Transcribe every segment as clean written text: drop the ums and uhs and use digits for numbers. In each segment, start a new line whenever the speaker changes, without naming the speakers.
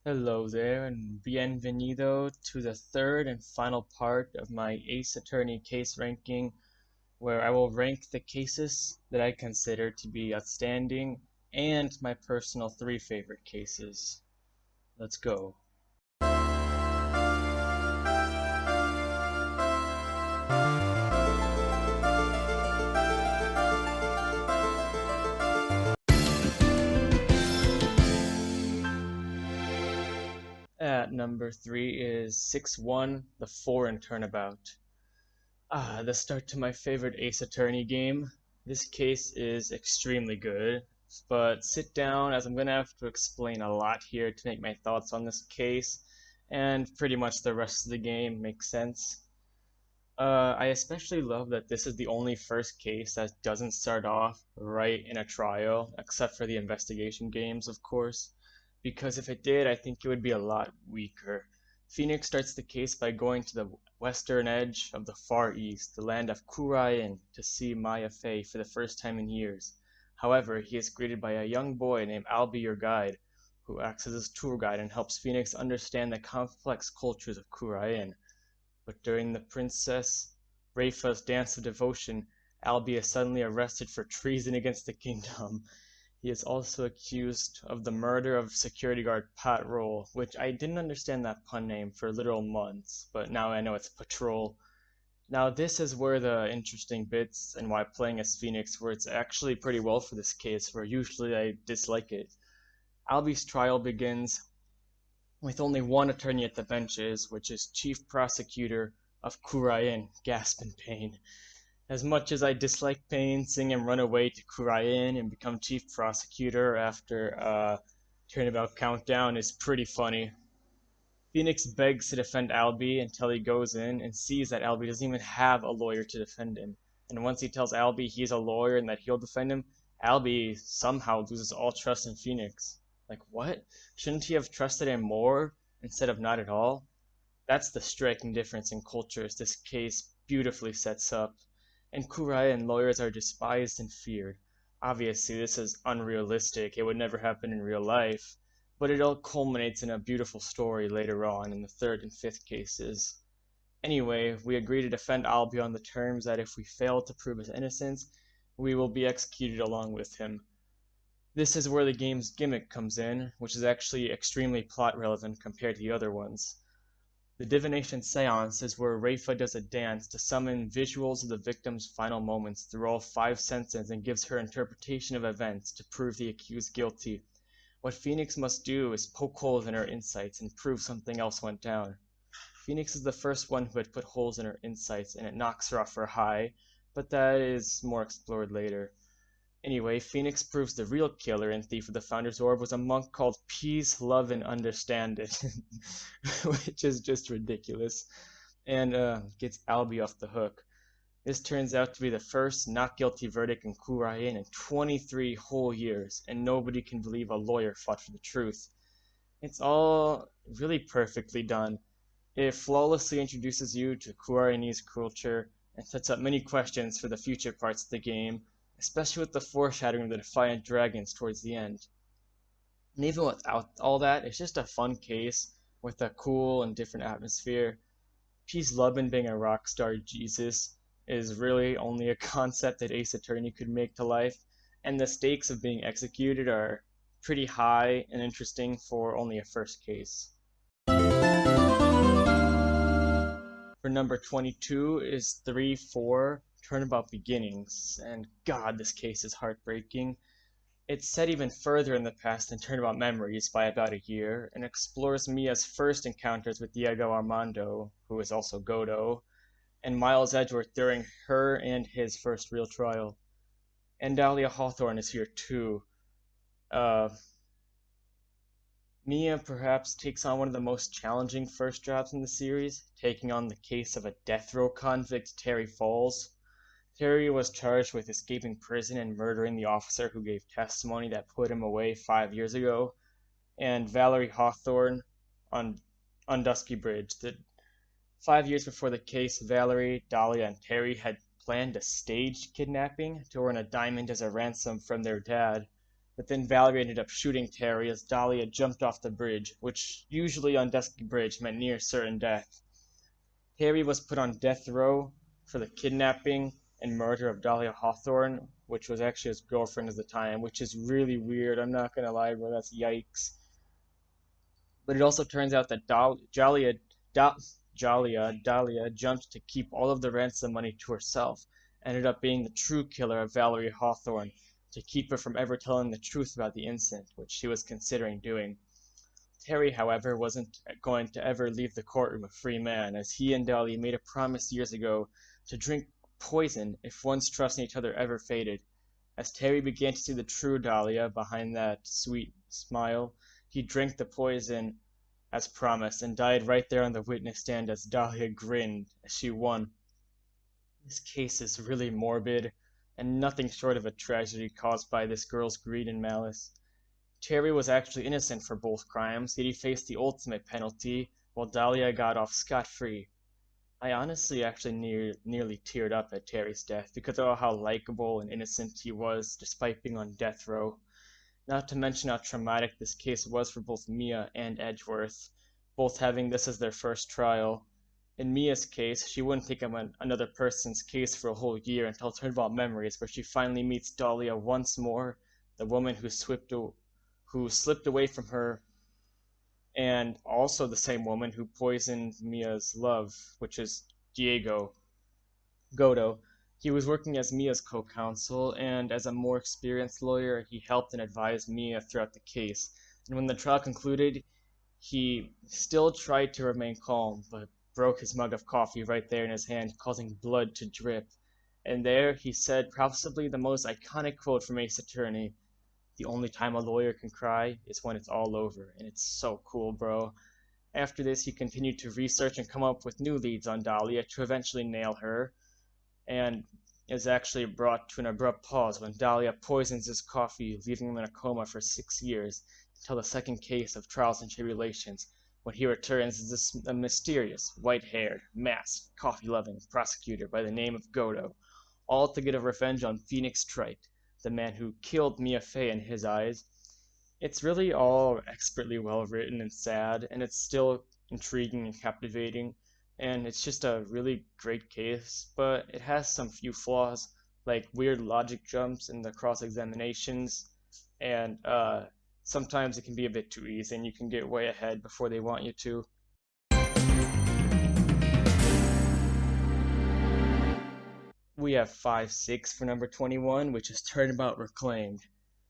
Hello there, and bienvenido to the third and final part of my Ace Attorney case ranking, where I will rank the cases that I consider to be outstanding and my personal three favorite cases. Let's go. At number 3 is 6-1, The Foreign Turnabout. The start to my favorite Ace Attorney game. This case is extremely good, but sit down as I'm going to have to explain a lot here to make my thoughts on this case, and pretty much the rest of the game makes sense. I especially love that this is the only first case that doesn't start off right in a trial, except for the investigation games, of course, because if it did, I think it would be a lot weaker. Phoenix starts the case by going to the western edge of the Far East, the land of Kurain, to see Maya Fey for the first time in years. However, he is greeted by a young boy named Albie your guide, who acts as his tour guide and helps Phoenix understand the complex cultures of Kurain. But during the Princess Rafa's dance of devotion, Albie is suddenly arrested for treason against the kingdom. He is also accused of the murder of security guard Pat Roll, which I didn't understand that pun name for literal months, but now I know it's Patrol. Now this is where the interesting bits and why playing as Phoenix works actually pretty well for this case, where usually I dislike it. Albie's trial begins with only one attorney at the benches, which is Chief Prosecutor of Kurain, Gasp in Pain. As much as I dislike Pain, seeing him run away to Kurain and become Chief Prosecutor after Turnabout Countdown is pretty funny. Phoenix begs to defend Albie until he goes in and sees that Albie doesn't even have a lawyer to defend him. And once he tells Albie he's a lawyer and that he'll defend him, Albie somehow loses all trust in Phoenix. Like, what? Shouldn't he have trusted him more instead of not at all? That's the striking difference in cultures this case beautifully sets up. In Kurayan, lawyers are despised and feared. Obviously, this is unrealistic, it would never happen in real life, but it all culminates in a beautiful story later on in the third and fifth cases. Anyway, we agree to defend Albie on the terms that if we fail to prove his innocence, we will be executed along with him. This is where the game's gimmick comes in, which is actually extremely plot relevant compared to the other ones. The divination seance is where Rafa does a dance to summon visuals of the victim's final moments through all five senses and gives her interpretation of events to prove the accused guilty. What Phoenix must do is poke holes in her insights and prove something else went down. Phoenix is the first one who had put holes in her insights and it knocks her off her high, but that is more explored later. Anyway, Phoenix proves the real killer and thief of the Founder's Orb was a monk called Peace, Love, and Understand It, which is just ridiculous, and gets Albie off the hook. This turns out to be the first not guilty verdict in Kurain in 23 whole years, and nobody can believe a lawyer fought for the truth. It's all really perfectly done. It flawlessly introduces you to Kurainese culture and sets up many questions for the future parts of the game, especially with the foreshadowing of the Defiant Dragons towards the end. And even without all that, it's just a fun case with a cool and different atmosphere. Peace Lubin being a rock star Jesus is really only a concept that Ace Attorney could make to life, and the stakes of being executed are pretty high and interesting for only a first case. For number 22 is 3-4 Turnabout Beginnings, and God, this case is heartbreaking. It's set even further in the past than Turnabout Memories by about a year, and explores Mia's first encounters with Diego Armando, who is also Godo, and Miles Edgeworth during her and his first real trial. And Dahlia Hawthorne is here too. Uh, Mia perhaps takes on one of the most challenging first jobs in the series, taking on the case of a death row convict, Terry Falls. Terry was charged with escaping prison and murdering the officer who gave testimony that put him away 5 years ago, and Valerie Hawthorne on Dusky Bridge. 5 years before the case, Valerie, Dahlia, and Terry had planned a staged kidnapping to earn a diamond as a ransom from their dad. But then Valerie ended up shooting Terry as Dahlia jumped off the bridge, which usually on Dusky Bridge meant near certain death. Terry was put on death row for the kidnapping and murder of Dahlia Hawthorne, which was actually his girlfriend at the time, which is really weird. I'm not gonna lie, bro, that's yikes. But it also turns out that Dahlia jumped to keep all of the ransom money to herself, ended up being the true killer of Valerie Hawthorne, to keep her from ever telling the truth about the incident, which she was considering doing. Terry, however, wasn't going to ever leave the courtroom a free man, as he and Dahlia made a promise years ago to drink poison if one's trust in each other ever faded. As Terry began to see the true Dahlia behind that sweet smile, he drank the poison as promised and died right there on the witness stand as Dahlia grinned as she won. This case is really morbid and nothing short of a tragedy caused by this girl's greed and malice. Terry was actually innocent for both crimes, yet he faced the ultimate penalty, while Dahlia got off scot-free. I honestly actually nearly teared up at Terry's death because of how likable and innocent he was despite being on death row. Not to mention how traumatic this case was for both Mia and Edgeworth, both having this as their first trial. In Mia's case, she wouldn't take up another person's case for a whole year until Turnabout Memories, where she finally meets Dahlia once more, the woman who slipped away from her, and also the same woman who poisoned Mia's love, which is Diego Godo. He was working as Mia's co-counsel, and as a more experienced lawyer, he helped and advised Mia throughout the case. And when the trial concluded, he still tried to remain calm, but broke his mug of coffee right there in his hand, causing blood to drip. And there he said possibly the most iconic quote from Ace Attorney: "The only time a lawyer can cry is when it's all over." And it's so cool, bro. After this, he continued to research and come up with new leads on Dahlia to eventually nail her, and is actually brought to an abrupt pause when Dahlia poisons his coffee, leaving him in a coma for 6 years, until the second case of Trials and Tribulations, when he returns as a mysterious, white-haired, masked, coffee-loving prosecutor by the name of Godo, all to get a revenge on Phoenix Trite, the man who killed Mia Fey in his eyes. It's really all expertly well written and sad, and it's still intriguing and captivating, and it's just a really great case, but it has some few flaws, like weird logic jumps in the cross-examinations, and sometimes it can be a bit too easy, and you can get way ahead before they want you to. We have 5-6 for number 21, which is Turnabout Reclaimed.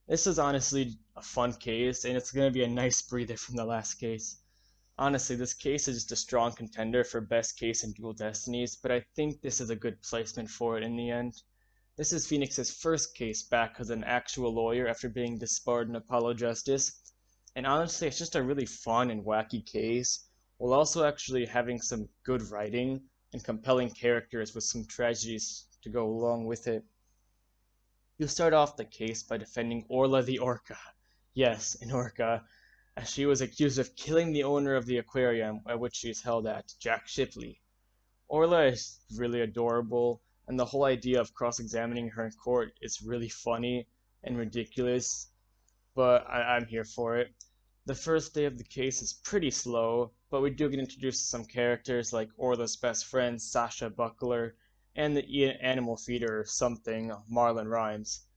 This is honestly a fun case, and it's going to be a nice breather from the last case. Honestly, this case is just a strong contender for best case in Dual Destinies, but I think this is a good placement for it in the end. This is Phoenix's first case back as an actual lawyer after being disbarred in Apollo Justice, and honestly, it's just a really fun and wacky case, while also actually having some good writing and compelling characters with some tragedies to go along with it. You start off the case by defending Orla the Orca. Yes, an orca, as she was accused of killing the owner of the aquarium at which she is held at, Jack Shipley. Orla is really adorable, and the whole idea of cross-examining her in court is really funny and ridiculous, but I'm here for it. The first day of the case is pretty slow, but we do get introduced to some characters like Orla's best friend, Sasha Buckler, and the animal feeder or something, Marlon Rhymes.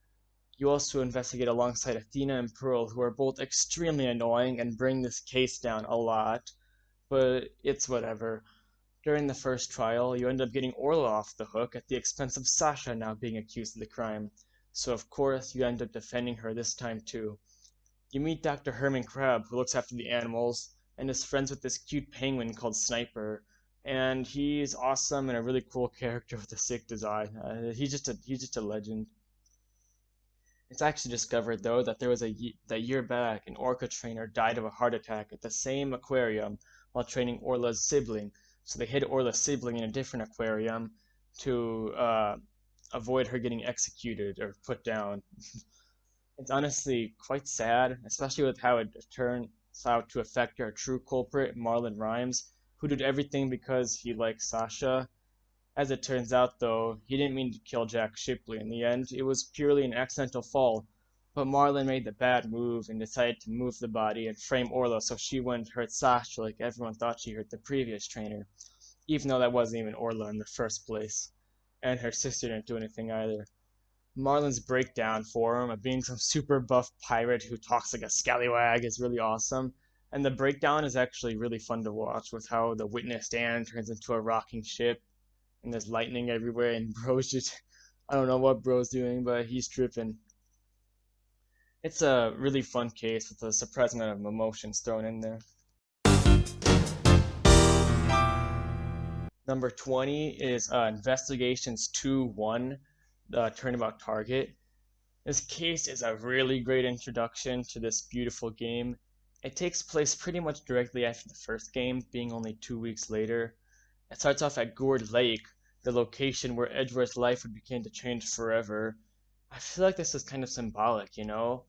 You also investigate alongside Athena and Pearl, who are both extremely annoying and bring this case down a lot, but it's whatever. During the first trial, you end up getting Orla off the hook at the expense of Sasha now being accused of the crime, so of course you end up defending her this time too. You meet Dr. Herman Crab, who looks after the animals, and is friends with this cute penguin called Sniper, and he's awesome and a really cool character with a sick design. He's just a legend. It's actually discovered though that that year back an orca trainer died of a heart attack at the same aquarium while training Orla's sibling. So they hid Orla's sibling in a different aquarium to avoid her getting executed or put down. It's honestly quite sad, especially with how it turns out to affect our true culprit, Marlon Rhymes, who did everything because he liked Sasha. As it turns out, though, he didn't mean to kill Jack Shipley in the end. It was purely an accidental fall, But Marlon made the bad move and decided to move the body and frame Orla so she wouldn't hurt Sasha like everyone thought she hurt the previous trainer, even though that wasn't even Orla in the first place. And her sister didn't do anything either. Marlon's breakdown for him of being some super buff pirate who talks like a scallywag is really awesome. And the breakdown is actually really fun to watch with how the witness stand turns into a rocking ship and there's lightning everywhere and Bro's just I don't know what Bro's doing, but he's tripping. It's a really fun case with a surprising amount of emotions thrown in there. Number 20 is Investigations 2-1, the Turnabout Target. This case is a really great introduction to this beautiful game. It takes place pretty much directly after the first game, being only 2 weeks later. It starts off at Gourd Lake, the location where Edgeworth's life would begin to change forever. I feel like this is kind of symbolic, you know?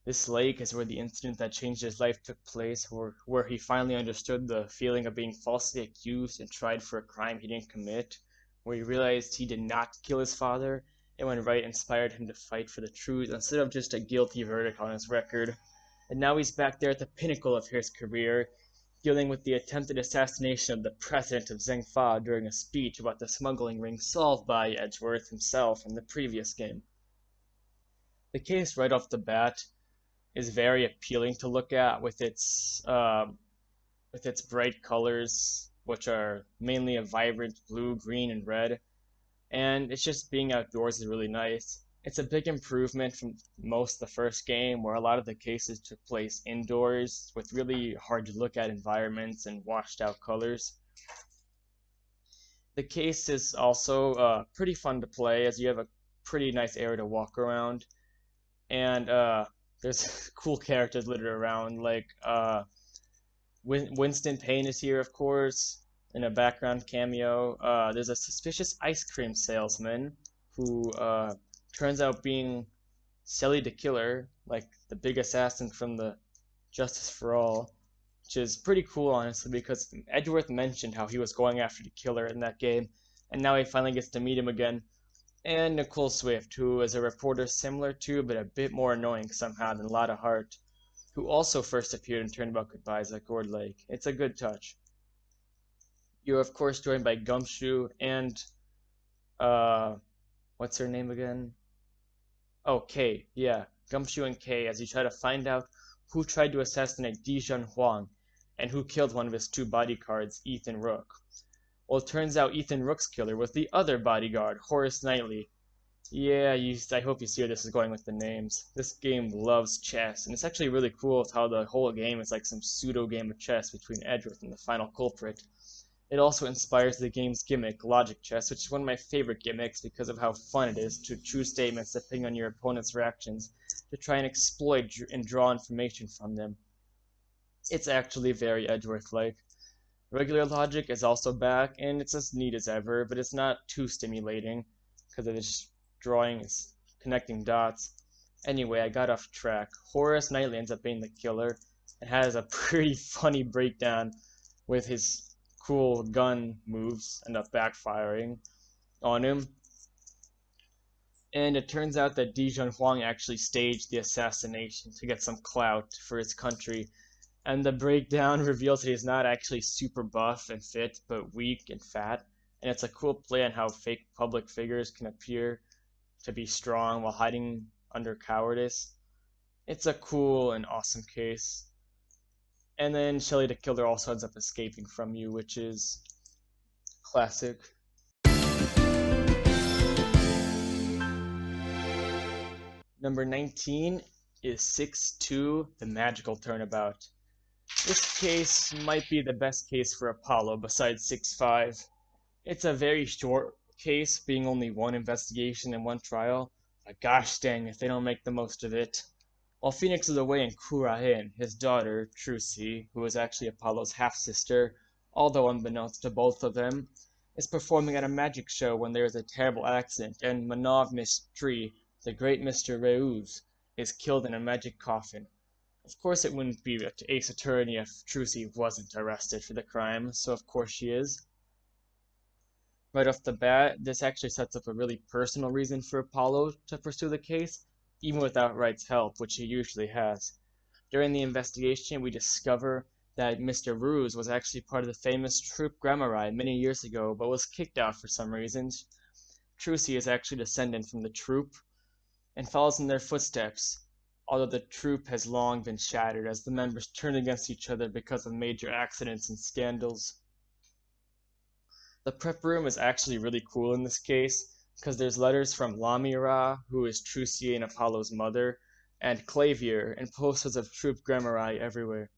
This lake is where the incident that changed his life took place, where he finally understood the feeling of being falsely accused and tried for a crime he didn't commit, where he realized he did not kill his father, and when right inspired him to fight for the truth instead of just a guilty verdict on his record. And now he's back there at the pinnacle of his career, dealing with the attempted assassination of the president of Zhengfa during a speech about the smuggling ring solved by Edgeworth himself in the previous game. The case right off the bat is very appealing to look at with its bright colors, which are mainly a vibrant blue, green, and red. And it's just being outdoors is really nice. It's a big improvement from most of the first game, where a lot of the cases took place indoors with really hard to look at environments and washed out colors. The case is also pretty fun to play as you have a pretty nice area to walk around. And there's cool characters littered around, like Winston Payne is here, of course, in a background cameo. There's a suspicious ice cream salesman who turns out being Selly the Killer, like the big assassin from the Justice for All, which is pretty cool, honestly, because Edgeworth mentioned how he was going after the killer in that game, and now he finally gets to meet him again. And Nicole Swift, who is a reporter similar to, but a bit more annoying somehow than Lotta Hart, who also first appeared in Turnabout Goodbyes at Gourd Lake. It's a good touch. You're of course joined by Gumshoe and, what's her name again? Oh, Kay, yeah, Gumshoe and Kay, as you try to find out who tried to assassinate Dijon Huang, and who killed one of his two bodyguards, Ethan Rook. Well, it turns out Ethan Rook's killer was the other bodyguard, Horace Knightley. Yeah, I hope you see where this is going with the names. This game loves chess, and it's actually really cool how the whole game is like some pseudo game of chess between Edgeworth and the final culprit. It also inspires the game's gimmick, logic chess, which is one of my favorite gimmicks because of how fun it is to choose statements depending on your opponent's reactions to try and exploit and draw information from them. It's actually very Edgeworth-like. Regular logic is also back, and it's as neat as ever, but it's not too stimulating, because it's drawing, it's connecting dots. Anyway, I got off track. Horace Knightley ends up being the killer, and has a pretty funny breakdown with his cool gun moves end up backfiring on him. And it turns out that Dijon Huang actually staged the assassination to get some clout for his country, and the breakdown reveals that he's not actually super buff and fit, but weak and fat. And it's a cool play on how fake public figures can appear to be strong while hiding under cowardice. It's a cool and awesome case. And then Shelly the Killer also ends up escaping from you, which is classic. Number 19 is 6-2, The Magical Turnabout. This case might be the best case for Apollo besides 6-5. It's a very short case, being only one investigation and one trial, but gosh dang if they don't make the most of it. While Phoenix is away in Kurahin, his daughter, Trucy, who is actually Apollo's half-sister, although unbeknownst to both of them, is performing at a magic show when there is a terrible accident and Manov Mistri, the great Mr. Reuz, is killed in a magic coffin. Of course it wouldn't be Ace Attorney if Trucy wasn't arrested for the crime, so of course she is. Right off the bat, this actually sets up a really personal reason for Apollo to pursue the case, even without Wright's help, which he usually has. During the investigation, we discover that Mr. Ruse was actually part of the famous Troupe Gramarye many years ago, but was kicked out for some reasons. Trucy is actually a descendant from the troupe and follows in their footsteps, although the troupe has long been shattered as the members turn against each other because of major accidents and scandals. The prep room is actually really cool in this case because there's letters from Lamira, who is Trucy and Apollo's mother, and Clavier, and posters of Troupe Gramarye everywhere.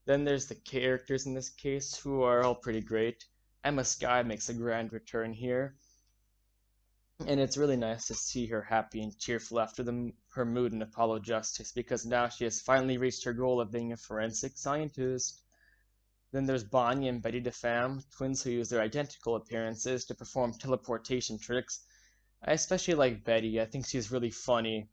Then there's the characters in this case, who are all pretty great. Emma Skye makes a grand return here, and it's really nice to see her happy and cheerful after her mood in Apollo Justice, because now she has finally reached her goal of being a forensic scientist. Then there's Bonnie and Betty DeFam, twins who use their identical appearances to perform teleportation tricks. I especially like Betty, I think she's really funny.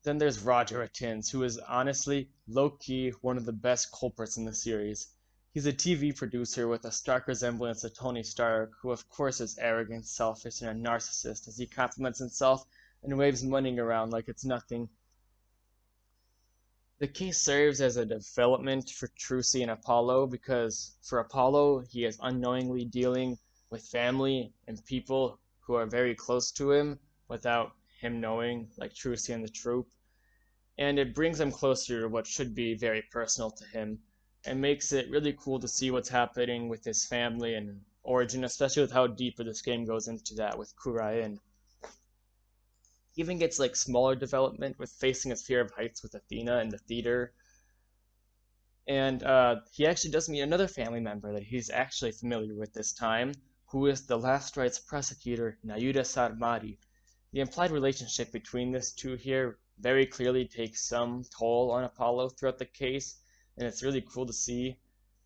Then there's Roger Attins, who is honestly, low-key, one of the best culprits in the series. He's a TV producer with a stark resemblance to Tony Stark, who of course is arrogant, selfish, and a narcissist as he compliments himself and waves money around like it's nothing. The case serves as a development for Trucy and Apollo because for Apollo, he is unknowingly dealing with family and people who are very close to him without him knowing, like Trucy and the troupe. And it brings him closer to what should be very personal to him and makes it really cool to see what's happening with his family and origin, especially with how deeper this game goes into that with Kurain. He even gets like smaller development with facing a fear of heights with Athena in the theater. And he actually does meet another family member that he's actually familiar with this time, who is the last rights prosecutor, Nayuda Sarmari. The implied relationship between these two here very clearly takes some toll on Apollo throughout the case, and it's really cool to see.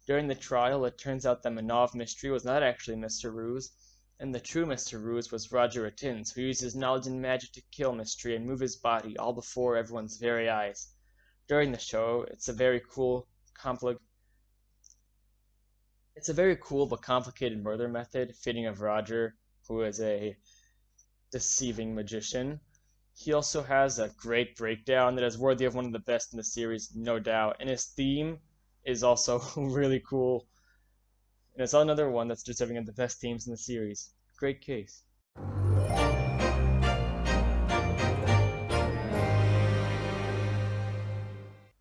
During the trial, it turns out that Manov Mystery was not actually Mr. Ruse, and the true Mr. Ruse was Roger Attins, who used his knowledge and magic to kill Mystery and move his body all before everyone's very eyes. During the show, it's a very cool but complicated murder method, fitting of Roger, who is a deceiving magician. He also has a great breakdown that is worthy of one of the best in the series, no doubt, and his theme is also really cool. And it's another one that's deserving of the best themes in the series. Great case.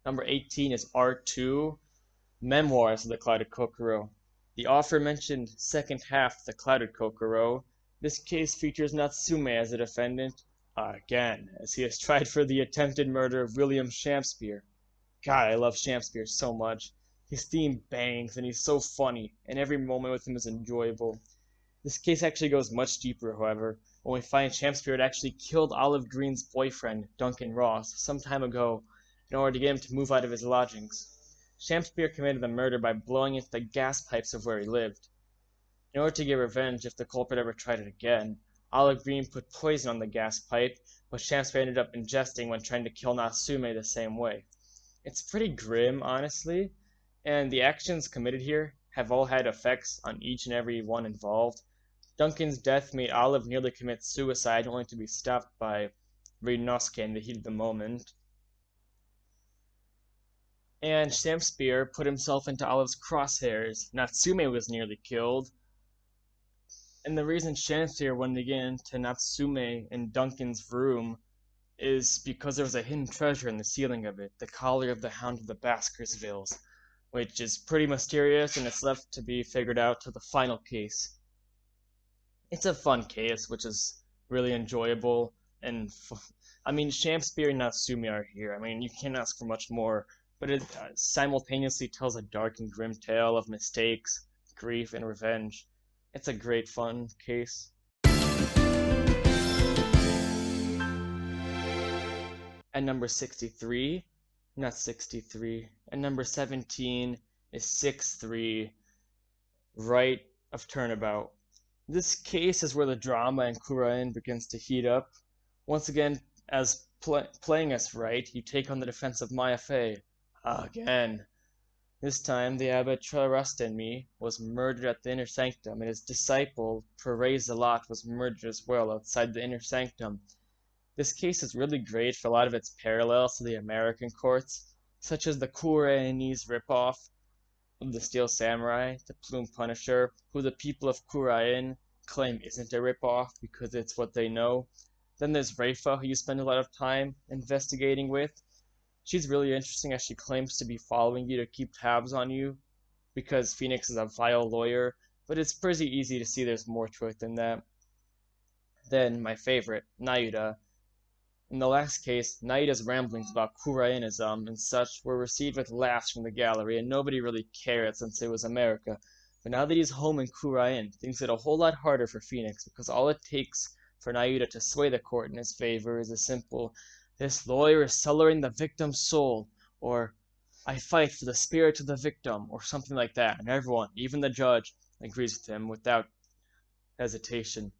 Number 18 is R2, Memoirs of the Clouded Kokoro. The aforementioned second half of the Clouded Kokoro. This case features Natsume as a defendant, again, as he is tried for the attempted murder of William Shakespeare. God, I love Shakespeare so much. His theme bangs, and he's so funny, and every moment with him is enjoyable. This case actually goes much deeper, however, when we find Shakespeare had actually killed Olive Green's boyfriend, Duncan Ross, some time ago, in order to get him to move out of his lodgings. Shakespeare committed the murder by blowing into the gas pipes of where he lived. In order to get revenge if the culprit ever tried it again, Olive Green put poison on the gas pipe, which Shakespeare ended up ingesting when trying to kill Natsume the same way. It's pretty grim, honestly, and the actions committed here have all had effects on each and every one involved. Duncan's death made Olive nearly commit suicide, only to be stopped by Ryunosuke in the heat of the moment. And Shakespeare put himself into Olive's crosshairs. Natsume was nearly killed. And the reason Shakespeare wanted to get into Natsume in Duncan's room is because there was a hidden treasure in the ceiling of it, the collar of the Hound of the Baskervilles, which is pretty mysterious and it's left to be figured out to the final case. It's a fun case, which is really enjoyable, and I mean, Shakespeare and Natsume are here. I mean, you can't ask for much more, but it simultaneously tells a dark and grim tale of mistakes, grief, and revenge. It's a great fun case. At number 63, not 63, and number 17 is 6-3, Right of Turnabout. This case is where the drama in Kurain begins to heat up. Once again, as playing as Right, you take on the defense of Maya Fey. Again. This time, the abbot Trarastemi was murdered at the inner sanctum, and his disciple, Perez Zalat, was murdered as well outside the inner sanctum. This case is really great for a lot of its parallels to the American courts, such as the Kurainese ripoff of the Steel Samurai, the Plume Punisher, who the people of Kurain claim isn't a ripoff because it's what they know. Then there's Reifa, who you spend a lot of time investigating with. She's really interesting as she claims to be following you to keep tabs on you because Phoenix is a vile lawyer, but it's pretty easy to see there's more to it than that. Then my favorite, Nayuda. In the last case, Naida's ramblings about Kurainism and such were received with laughs from the gallery, and nobody really cared since it was America. But now that he's home in Kurain, things get a whole lot harder for Phoenix, because all it takes for Naida to sway the court in his favor is a simple, "This lawyer is sullying the victim's soul," or "I fight for the spirit of the victim," or something like that, and everyone, even the judge, agrees with him without hesitation.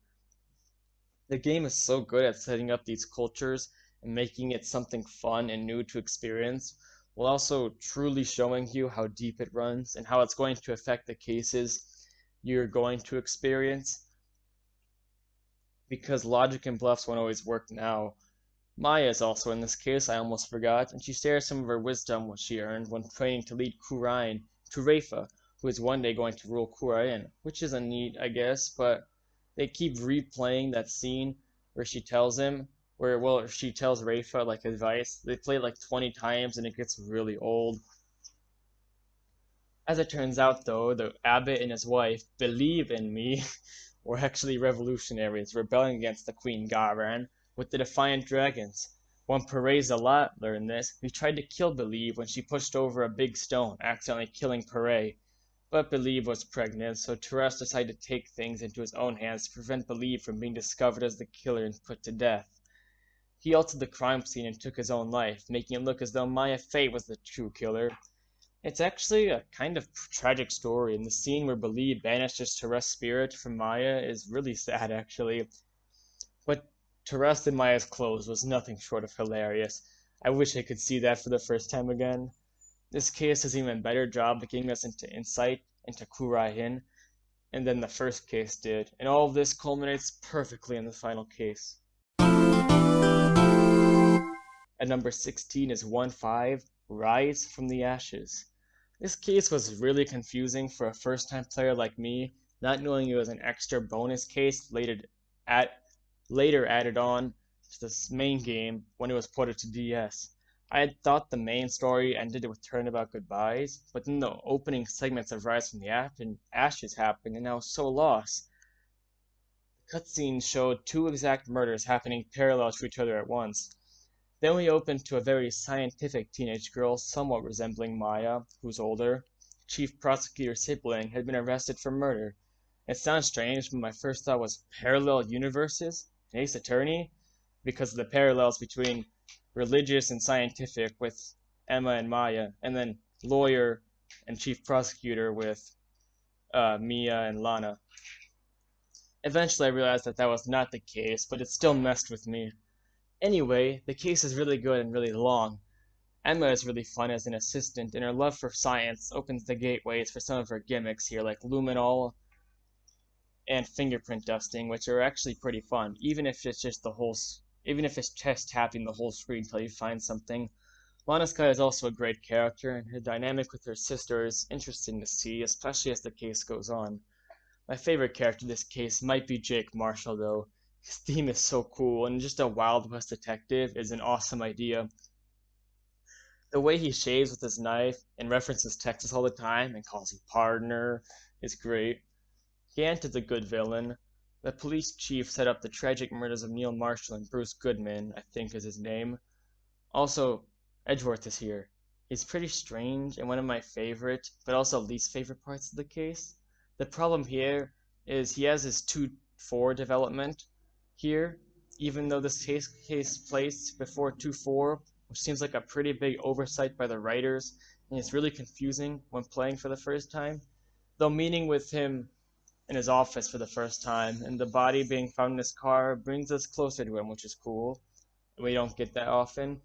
The game is so good at setting up these cultures and making it something fun and new to experience, while also truly showing you how deep it runs and how it's going to affect the cases you're going to experience. Because logic and bluffs won't always work now. Maya is also in this case, I almost forgot, and she shares some of her wisdom which she earned when training to lead Kurain to Reifa, who is one day going to rule Kurain, which is a neat, I guess, but they keep replaying that scene where she tells him, well, she tells Reifa like advice. They play it like 20 times and it gets really old. As it turns out, though, the abbot and his wife believe in me were actually revolutionaries rebelling against the Queen Garan with the Defiant Dragons. When Perez Zalat learned this, he tried to kill Believe when she pushed over a big stone, accidentally killing Perez. But Believe was pregnant, so Teres decided to take things into his own hands to prevent Believe from being discovered as the killer and put to death. He altered the crime scene and took his own life, making it look as though Maya Fate was the true killer. It's actually a kind of tragic story, and the scene where Believe banishes Teres' spirit from Maya is really sad, actually. But Teres in Maya's clothes was nothing short of hilarious. I wish I could see that for the first time again. This case does an even better job of getting us into insight into Kurain and then the first case did, and all of this culminates perfectly in the final case. At number 16 is 1-5, Rise from the Ashes. This case was really confusing for a first-time player like me, not knowing it was an extra bonus case later added on to the main game when it was ported to DS. I had thought the main story ended with turnabout goodbyes, but then the opening segments of Rise from the Ashes happened, and I was so lost. The cutscene showed two exact murders happening parallel to each other at once. Then we opened to a very scientific teenage girl, somewhat resembling Maya, who's older. Chief Prosecutor Sibling had been arrested for murder. It sounds strange, but my first thought was parallel universes? Ace Attorney? Because of the parallels between religious and scientific with Emma and Maya, and then lawyer and chief prosecutor with Mia and Lana. Eventually I realized that was not the case, but it still messed with me. Anyway, the case is really good and really long. Emma is really fun as an assistant, and her love for science opens the gateways for some of her gimmicks here, like luminol and fingerprint dusting, which are actually pretty fun, even if it's just tapping the whole screen until you find something. Lana Skye is also a great character, and her dynamic with her sister is interesting to see, especially as the case goes on. My favorite character in this case might be Jake Marshall, though. His theme is so cool, and just a Wild West detective is an awesome idea. The way he shaves with his knife and references Texas all the time and calls you partner is great. Gant is a good villain. The police chief set up the tragic murders of Neil Marshall and Bruce Goodman, I think is his name. Also, Edgeworth is here. He's pretty strange and one of my favorite, but also least favorite parts of the case. The problem here is he has his 2-4 development here, even though this case placed before 2-4, which seems like a pretty big oversight by the writers, and it's really confusing when playing for the first time. Though meeting with him in his office for the first time, and the body being found in his car brings us closer to him, which is cool. We don't get that often.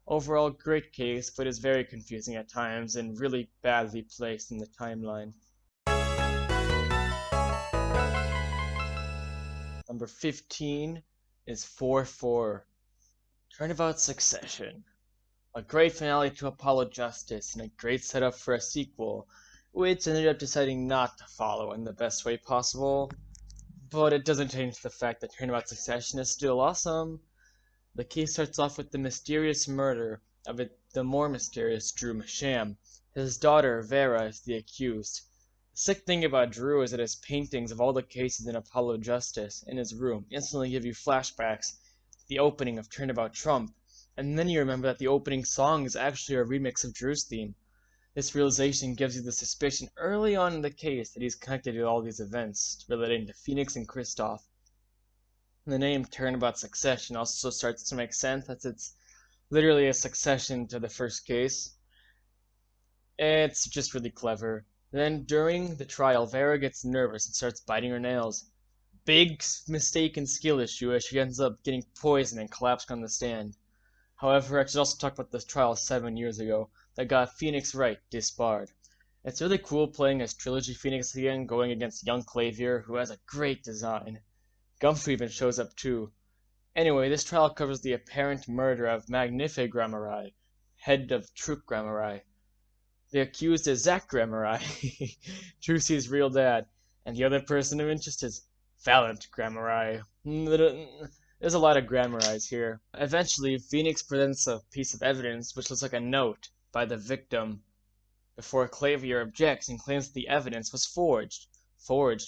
Overall, great case, but is very confusing at times and really badly placed in the timeline. Number 15 is 4-4, Turnabout Succession. A great finale to Apollo Justice and a great setup for a sequel, which ended up deciding not to follow in the best way possible. But it doesn't change the fact that Turnabout Succession is still awesome. The case starts off with the mysterious murder of the more mysterious Drew Masham. His daughter, Vera, is the accused. The sick thing about Drew is that his paintings of all the cases in Apollo Justice in his room instantly give you flashbacks to the opening of Turnabout Trump, and then you remember that the opening song is actually a remix of Drew's theme. This realization gives you the suspicion early on in the case that he's connected to all these events relating to Phoenix and Kristoff. The name Turnabout Succession also starts to make sense as it's literally a succession to the first case. It's just really clever. Then during the trial, Vera gets nervous and starts biting her nails. Big mistake and skill issue as she ends up getting poisoned and collapsing on the stand. However, I should also talk about this trial 7 years ago that got Phoenix Wright disbarred. It's really cool playing as Trilogy Phoenix again, going against young Clavier, who has a great design. Gumfrey even shows up too. Anyway, this trial covers the apparent murder of Magnific Gramarye, head of Troop Gramarye. The accused is Zach Gramarye, Trucy's real dad, and the other person of interest is Valent Gramarye. There's a lot of Gramaryes here. Eventually, Phoenix presents a piece of evidence which looks like a note by the victim before Clavier objects and claims that the evidence was forged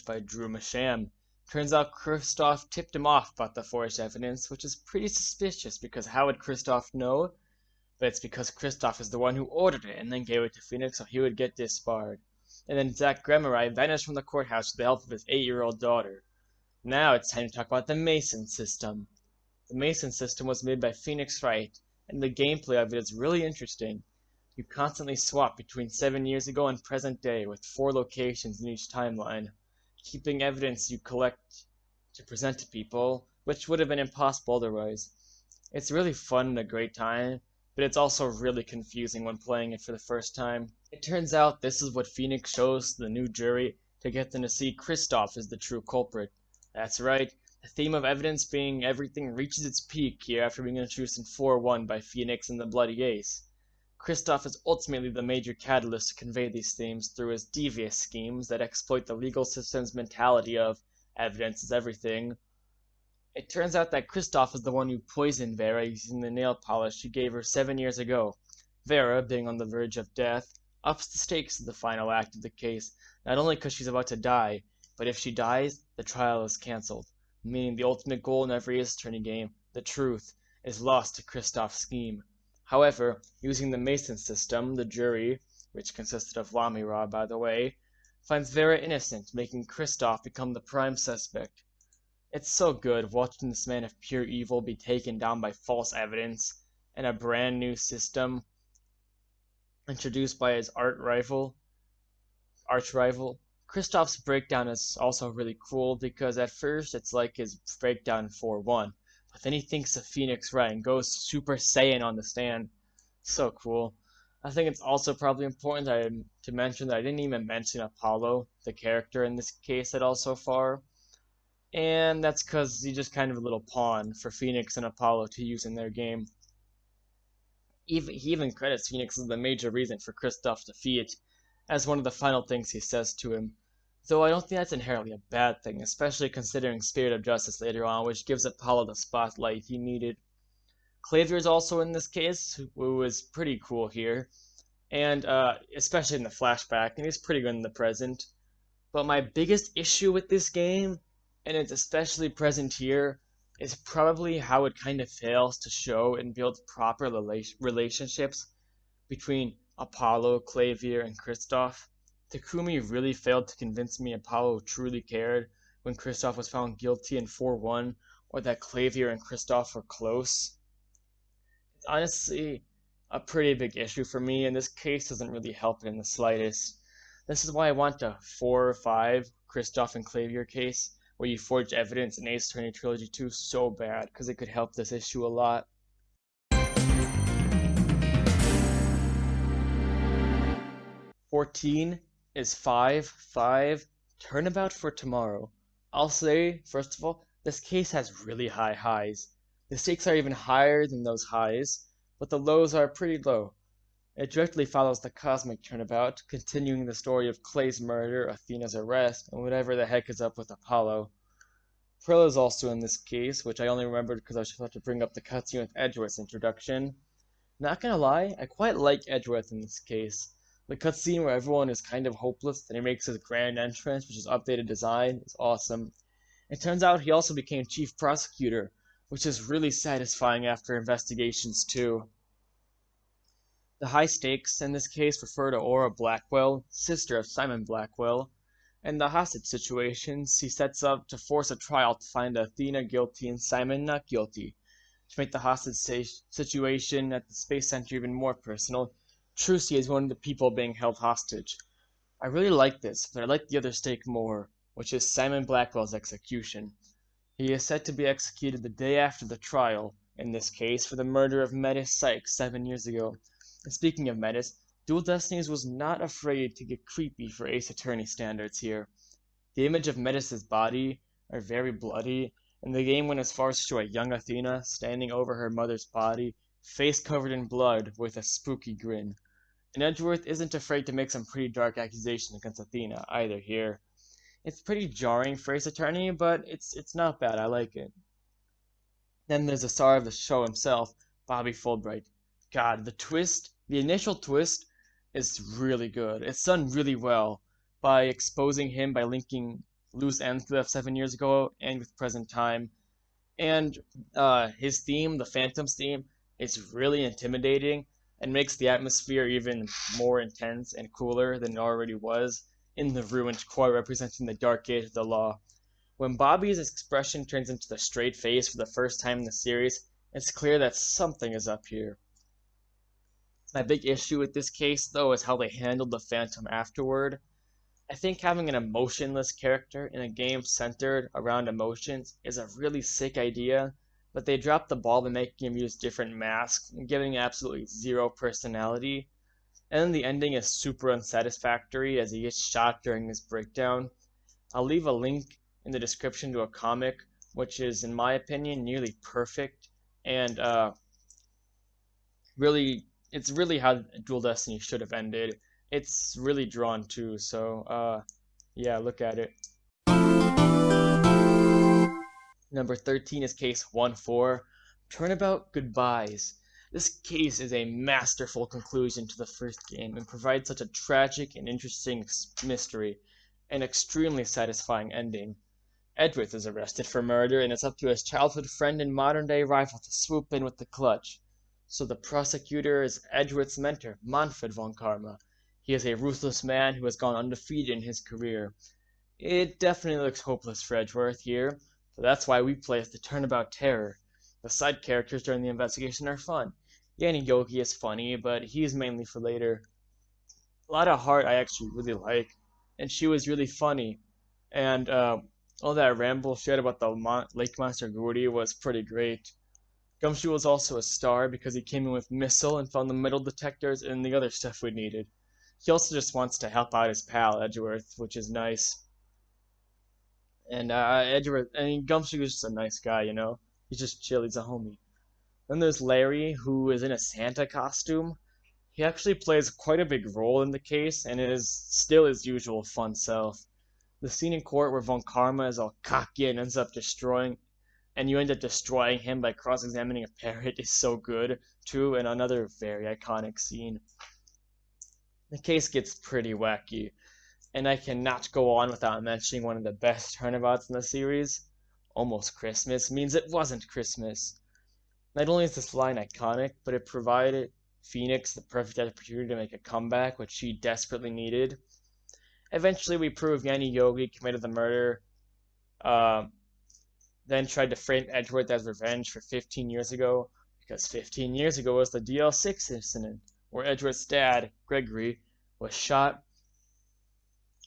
by Drew Masham. Turns out Kristoff tipped him off about the forged evidence, which is pretty suspicious because how would Kristoff know? But it's because Kristoff is the one who ordered it and then gave it to Phoenix so he would get disbarred. And then Zach Gramarye vanished from the courthouse with the help of his 8-year-old daughter. Now it's time to talk about the Mason system. The Mason system was made by Phoenix Wright, and the gameplay of it is really interesting. You constantly swap between 7 years ago and present day with 4 locations in each timeline, keeping evidence you collect to present to people, which would have been impossible otherwise. It's really fun and a great time, but it's also really confusing when playing it for the first time. It turns out this is what Phoenix shows to the new jury to get them to see Kristoff as the true culprit. That's right, the theme of evidence being everything reaches its peak here after being introduced in 4-1 by Phoenix and the Bloody Ace. Kristoff is ultimately the major catalyst to convey these themes through his devious schemes that exploit the legal system's mentality of evidence is everything. It turns out that Kristoff is the one who poisoned Vera using the nail polish he gave her 7 years ago. Vera, being on the verge of death, ups the stakes in the final act of the case, not only because she's about to die, but if she dies, the trial is cancelled, meaning the ultimate goal in every Ace Attorney game, the truth, is lost to Kristoff's scheme. However, using the Mason system, the jury, which consisted of Lamira by the way, finds Vera innocent, making Kristoff become the prime suspect. It's so good watching this man of pure evil be taken down by false evidence and a brand new system introduced by his arch rival. Kristoff's breakdown is also really cool because at first it's like his breakdown in 4-1, but then he thinks of Phoenix Wright and goes Super Saiyan on the stand. So cool. I think it's also probably important to mention that I didn't even mention Apollo, the character in this case at all so far. And that's because he's just kind of a little pawn for Phoenix and Apollo to use in their game. He even credits Phoenix as the major reason for Kristoff's defeat, as one of the final things he says to him. Though I don't think that's inherently a bad thing, especially considering Spirit of Justice later on, which gives Apollo the spotlight he needed. Clavier is also in this case, who is pretty cool here, and especially in the flashback, and he's pretty good in the present. But my biggest issue with this game, and it's especially present here, is probably how it kind of fails to show and build proper relationships between Apollo, Clavier, and Kristoff. Takumi really failed to convince me Apollo truly cared when Kristoff was found guilty in 4-1, or that Clavier and Kristoff were close. It's honestly a pretty big issue for me, and this case doesn't really help it in the slightest. This is why I want a 4 or 5 Kristoff and Clavier case, where you forge evidence in Ace Attorney Trilogy 2 so bad, because it could help this issue a lot. 14 is 5-5, Turnabout for Tomorrow. I'll say, first of all, this case has really high highs. The stakes are even higher than those highs, but the lows are pretty low. It directly follows the cosmic turnabout, continuing the story of Clay's murder, Athena's arrest, and whatever the heck is up with Apollo. Krill is also in this case, which I only remembered because I was about to bring up the cutscene with Edgeworth's introduction. Not gonna lie, I quite like Edgeworth in this case. The cutscene where everyone is kind of hopeless and he makes his grand entrance, which is updated design, is awesome. It turns out he also became chief prosecutor, which is really satisfying after investigations too. The high stakes in this case refer to Aura Blackwell, sister of Simon Blackwell, and the hostage situations he sets up to force a trial to find Athena guilty and Simon not guilty. To make the hostage situation at the Space Center even more personal, Trucy is one of the people being held hostage. I really like this, but I like the other stake more, which is Simon Blackwell's execution. He is set to be executed the day after the trial, in this case, for the murder of Metis Sykes 7 years ago. And speaking of Metis, Dual Destinies was not afraid to get creepy for Ace Attorney standards here. The image of Metis' body are very bloody, and the game went as far as to show a young Athena standing over her mother's body, face covered in blood, with a spooky grin. And Edgeworth isn't afraid to make some pretty dark accusations against Athena either here. It's pretty jarring for Ace Attorney, but it's not bad, I like it. Then there's the star of the show himself, Bobby Fulbright. God, the initial twist is really good. It's done really well by exposing him by linking loose ends to 7 years ago and with present time. And his theme, the Phantom's theme, is really intimidating and makes the atmosphere even more intense and cooler than it already was in the ruined court representing the dark age of the law. When Bobby's expression turns into the straight face for the first time in the series, it's clear that something is up here. My big issue with this case, though, is how they handled the Phantom afterward. I think having an emotionless character in a game centered around emotions is a really sick idea, but they dropped the ball by making him use different masks and giving absolutely zero personality. And then the ending is super unsatisfactory as he gets shot during his breakdown. I'll leave a link in the description to a comic, which is, in my opinion, nearly perfect, and it's really how Dual Destiny should have ended. It's really drawn too, so yeah, look at it. Number 13 is case 1-4, Turnabout Goodbyes. This case is a masterful conclusion to the first game and provides such a tragic and interesting mystery, an extremely satisfying ending. Edgeworth is arrested for murder, and it's up to his childhood friend and modern-day rival to swoop in with the clutch. So the prosecutor is Edgeworth's mentor, Manfred von Karma. He is a ruthless man who has gone undefeated in his career. It definitely looks hopeless for Edgeworth here, but that's why we play as the Turnabout Terror. The side characters during the investigation are fun. Yanni Yogi is funny, but he's mainly for later. Lada Hart I actually really like, and she was really funny. And all that ramble she had about the lake monster Gordy was pretty great. Gumshoe was also a star because he came in with Missile and found the metal detectors and the other stuff we needed. He also just wants to help out his pal Edgeworth, which is nice. And Gumshoe is just a nice guy, you know? He's just chill, he's a homie. Then there's Larry, who is in a Santa costume. He actually plays quite a big role in the case, and is still his usual fun self. The scene in court where Von Karma is all cocky and you end up destroying him by cross-examining a parrot is so good, too, and another very iconic scene. The case gets pretty wacky, and I cannot go on without mentioning one of the best turnabouts in the series. Almost Christmas means it wasn't Christmas. Not only is this line iconic, but it provided Phoenix the perfect opportunity to make a comeback, which she desperately needed. Eventually, we prove Yanni Yogi committed the murder, then tried to frame Edgeworth as revenge for 15 years ago, because 15 years ago was the DL6 incident, where Edgeworth's dad, Gregory, was shot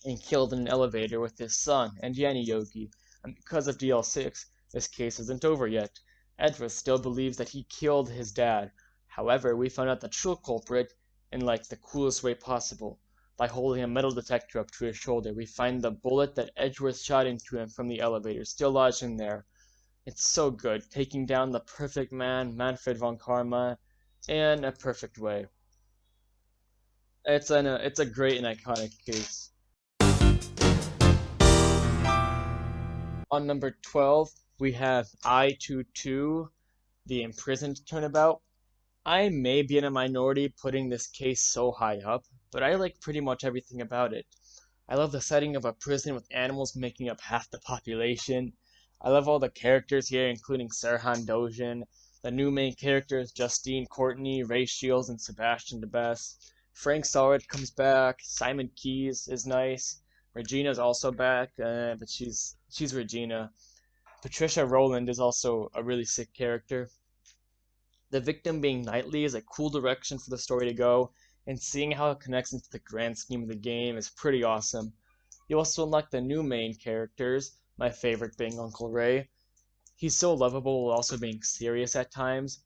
and killed in an elevator with his son and Yanni Yogi, and because of DL6, this case isn't over yet. Edgeworth still believes that he killed his dad. However, we found out the true culprit in the coolest way possible. By holding a metal detector up to his shoulder, we find the bullet that Edgeworth shot into him from the elevator still lodged in there. It's so good, taking down the perfect man, Manfred von Karma, in a perfect way. It's a great and iconic case. On number 12, we have I-22, the imprisoned turnabout. I may be in a minority putting this case so high up, but I like pretty much everything about it. I love the setting of a prison with animals making up half the population. I love all the characters here, including Serhan Dojin. The new main characters, Justine Courtney, Ray Shields, and Sebastian DeBess. Frank Solid comes back. Simon Keys is nice. Regina's also back, but she's Regina. Patricia Rowland is also a really sick character. The victim being Knightley is a cool direction for the story to go, and seeing how it connects into the grand scheme of the game is pretty awesome. You also unlock the new main characters, my favorite being Uncle Ray. He's so lovable while also being serious at times,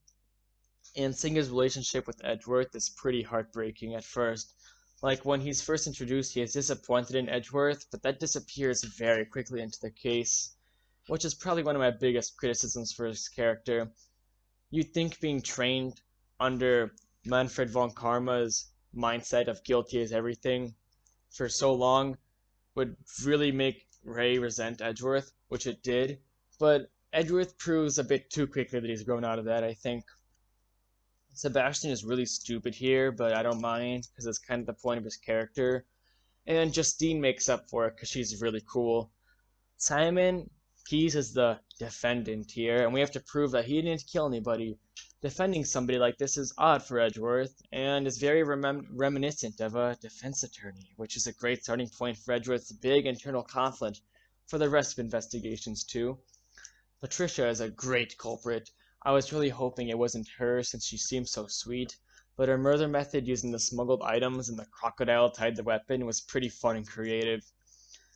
and seeing his relationship with Edgeworth is pretty heartbreaking at first. Like when he's first introduced, he is disappointed in Edgeworth, but that disappears very quickly into the case, which is probably one of my biggest criticisms for his character. You'd think being trained under Manfred von Karma's mindset of guilty as everything for so long would really make Ray resent Edgeworth, which it did, but Edgeworth proves a bit too quickly that he's grown out of that, I think. Sebastian is really stupid here, but I don't mind because it's kind of the point of his character. And Justine makes up for it because she's really cool. Simon Keys is the defendant here, and we have to prove that he didn't kill anybody. Defending somebody like this is odd for Edgeworth, and is very reminiscent of a defense attorney, which is a great starting point for Edgeworth's big internal conflict for the rest of investigations too. Patricia is a great culprit. I was really hoping it wasn't her since she seems so sweet, but her murder method using the smuggled items and the crocodile tied the weapon was pretty fun and creative,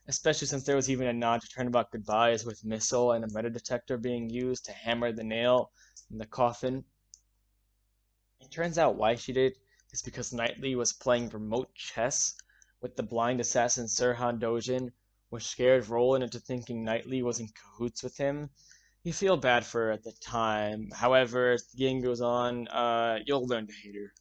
especially since there was even a nod to Turnabout Goodbyes with missile and a metal detector being used to hammer the nail in the coffin. It turns out why she did is because Knightley was playing remote chess with the blind assassin Sirhan Dojin, which scared Roland into thinking Knightley was in cahoots with him. You feel bad for her at the time. However, as the game goes on, you'll learn to hate her.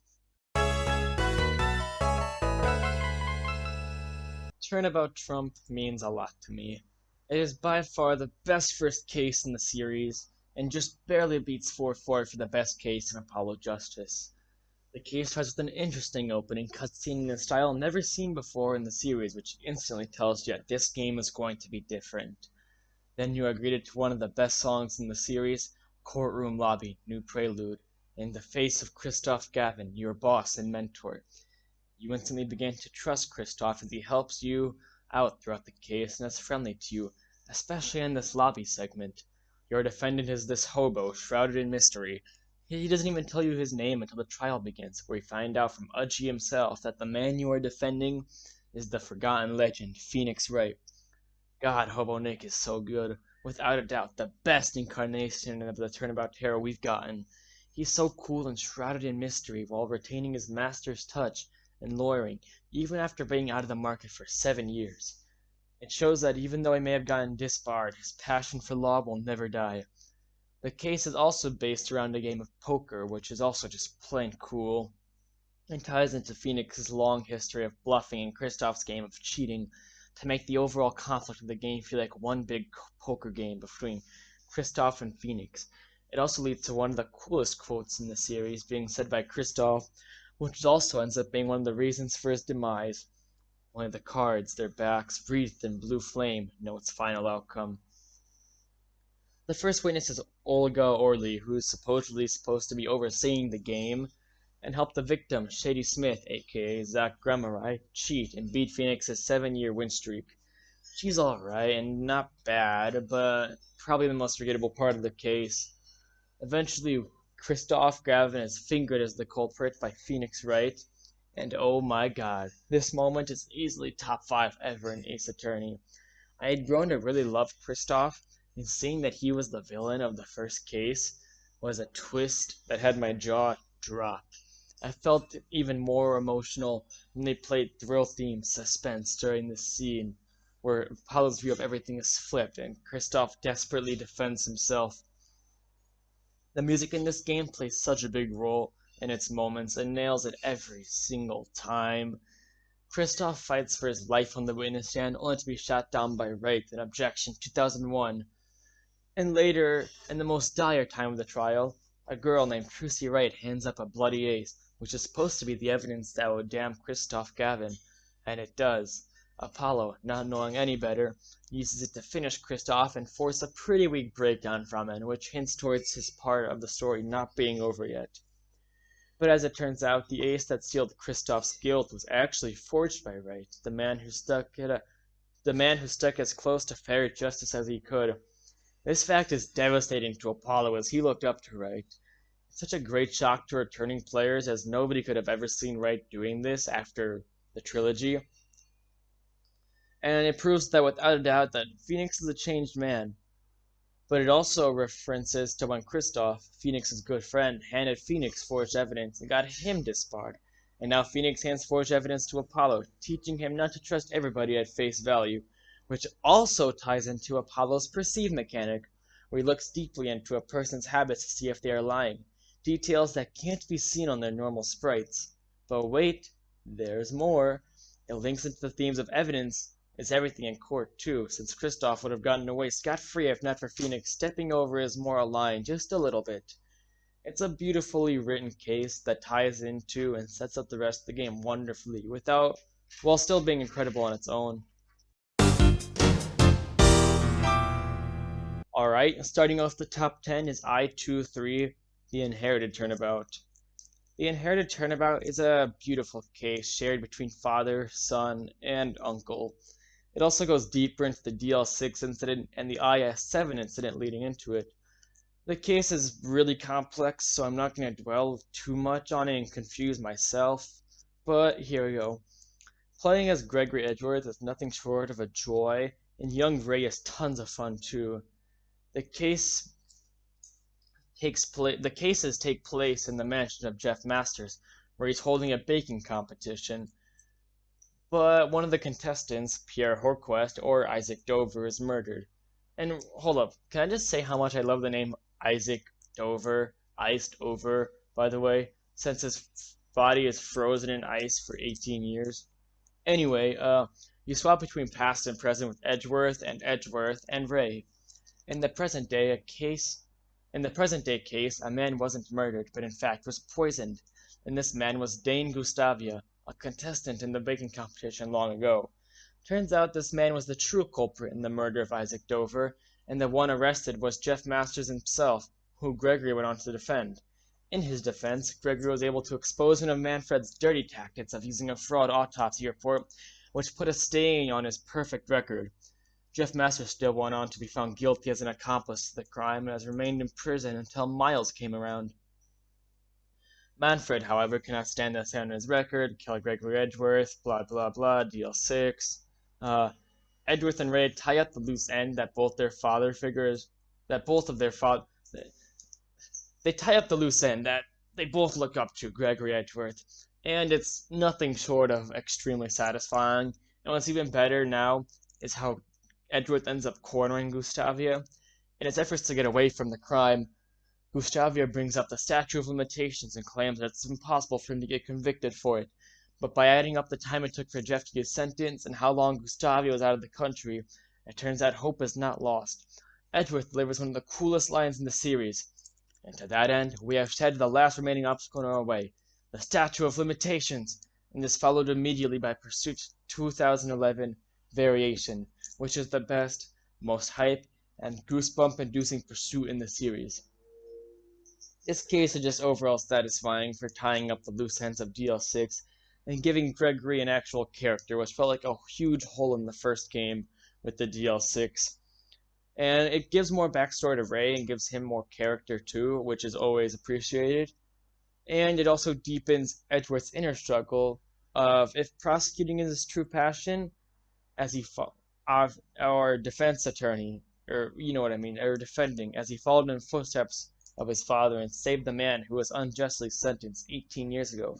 Turnabout Trump means a lot to me. It is by far the best first case in the series, and just barely beats 4-4 for the best case in Apollo Justice. The case starts with an interesting opening cutscene in a style never seen before in the series, which instantly tells you that this game is going to be different. Then you are greeted to one of the best songs in the series, Courtroom Lobby, New Prelude, in the face of Christoph Gavin, your boss and mentor. You instantly begin to trust Christoph as he helps you out throughout the case and is friendly to you, especially in this lobby segment. Your defendant is this hobo, shrouded in mystery. He doesn't even tell you his name until the trial begins, where you find out from Udgy himself that the man you are defending is the forgotten legend, Phoenix Wright. God, Hobo Nick is so good. Without a doubt, the best incarnation of the Turnabout Terror we've gotten. He's so cool and shrouded in mystery while retaining his master's touch and lawyering, even after being out of the market for 7 years. It shows that even though he may have gotten disbarred, his passion for law will never die. The case is also based around a game of poker, which is also just plain cool, and ties into Phoenix's long history of bluffing and Kristoff's game of cheating to make the overall conflict of the game feel like one big poker game between Kristoff and Phoenix. It also leads to one of the coolest quotes in the series being said by Kristoff, which also ends up being one of the reasons for his demise. Only the cards, their backs wreathed in blue flame, know its final outcome. The first witness is Olga Orly, who is supposedly supposed to be overseeing the game and help the victim, Shady Smith, aka Zach Gremerai, cheat and beat Phoenix's 7-year win streak. She's alright and not bad, but probably the most forgettable part of the case. Eventually, Christoph Gavin is fingered as the culprit by Phoenix Wright, and oh my god, this moment is easily top 5 ever in Ace Attorney. I had grown to really love Christoph, and seeing that he was the villain of the first case was a twist that had my jaw drop. I felt even more emotional when they played thrill theme suspense during this scene. where Apollo's view of everything is flipped and Kristoff desperately defends himself. The music in this game plays such a big role in its moments and nails it every single time. Kristoff fights for his life on the witness stand only to be shot down by Wright in Objection 2001. And later, in the most dire time of the trial, a girl named Trucy Wright hands up a bloody ace, which is supposed to be the evidence that would damn Kristoff Gavin, and it does. Apollo, not knowing any better, uses it to finish Kristoff and force a pretty weak breakdown from him, which hints towards his part of the story not being over yet. But as it turns out, the ace that sealed Kristoff's guilt was actually forged by Wright, the man who stuck as close to fair justice as he could. This fact is devastating to Apollo as he looked up to Wright. It's such a great shock to returning players as nobody could have ever seen Wright doing this after the trilogy. And it proves that without a doubt that Phoenix is a changed man. But it also references to when Kristoff, Phoenix's good friend, handed Phoenix forged evidence and got him disbarred. And now Phoenix hands forged evidence to Apollo, teaching him not to trust everybody at face value, which also ties into Apollo's perceive mechanic, where he looks deeply into a person's habits to see if they are lying, details that can't be seen on their normal sprites. But wait, there's more. It links into the themes of evidence. It's everything in court, too, since Kristoff would have gotten away scot-free if not for Phoenix stepping over his moral line just a little bit. It's a beautifully written case that ties into and sets up the rest of the game wonderfully, while still being incredible on its own. Alright, starting off the top 10 is I-2-3, The Inherited Turnabout. The Inherited Turnabout is a beautiful case shared between father, son, and uncle. It also goes deeper into the DL6 incident and the IS-7 incident leading into it. The case is really complex, so I'm not going to dwell too much on it and confuse myself, but here we go. Playing as Gregory Edgeworth is nothing short of a joy, and young Ray is tons of fun too. The cases take place in the mansion of Jeff Masters, where he's holding a baking competition. But one of the contestants, Pierre Horquest or Isaac Dover, is murdered. And hold up, can I just say how much I love the name Isaac Dover, iced over, by the way, since his body is frozen in ice for 18 years. Anyway, you swap between past and present with Edgeworth and Ray. In the present day case, a man wasn't murdered, but in fact was poisoned, and this man was Dane Gustavia, a contestant in the baking competition long ago. Turns out this man was the true culprit in the murder of Isaac Dover, and the one arrested was Jeff Masters himself, who Gregory went on to defend. In his defense, Gregory was able to expose one of Manfred's dirty tactics of using a fraud autopsy report, which put a stain on his perfect record. Jeff Masters still went on to be found guilty as an accomplice to the crime and has remained in prison until Miles came around. Manfred, however, cannot stand the sound on his record, kill Gregory Edgeworth, blah blah blah, DL6. Edgeworth and Ray tie up the loose end that both of their father they tie up the loose end that they both look up to Gregory Edgeworth, and it's nothing short of extremely satisfying. And what's even better now is how Edgeworth ends up cornering Gustavia. In his efforts to get away from the crime, Gustavia brings up the statute of limitations and claims that it's impossible for him to get convicted for it. But by adding up the time it took for Jeff to get sentenced and how long Gustavia was out of the country, it turns out hope is not lost. Edgeworth delivers one of the coolest lines in the series. And to that end, we have shed the last remaining obstacle in our way, the statute of limitations, and this followed immediately by Pursuit 2011 Variation, which is the best, most hype, and goosebump-inducing pursuit in the series. This case is just overall satisfying for tying up the loose ends of DL6 and giving Gregory an actual character, which felt like a huge hole in the first game with the DL6. And it gives more backstory to Ray and gives him more character too, which is always appreciated. And it also deepens Edgeworth's inner struggle of if prosecuting is his true passion, as he our defense attorney, or you know what I mean, or defending, as he followed in the footsteps of his father and saved the man who was unjustly sentenced 18 years ago.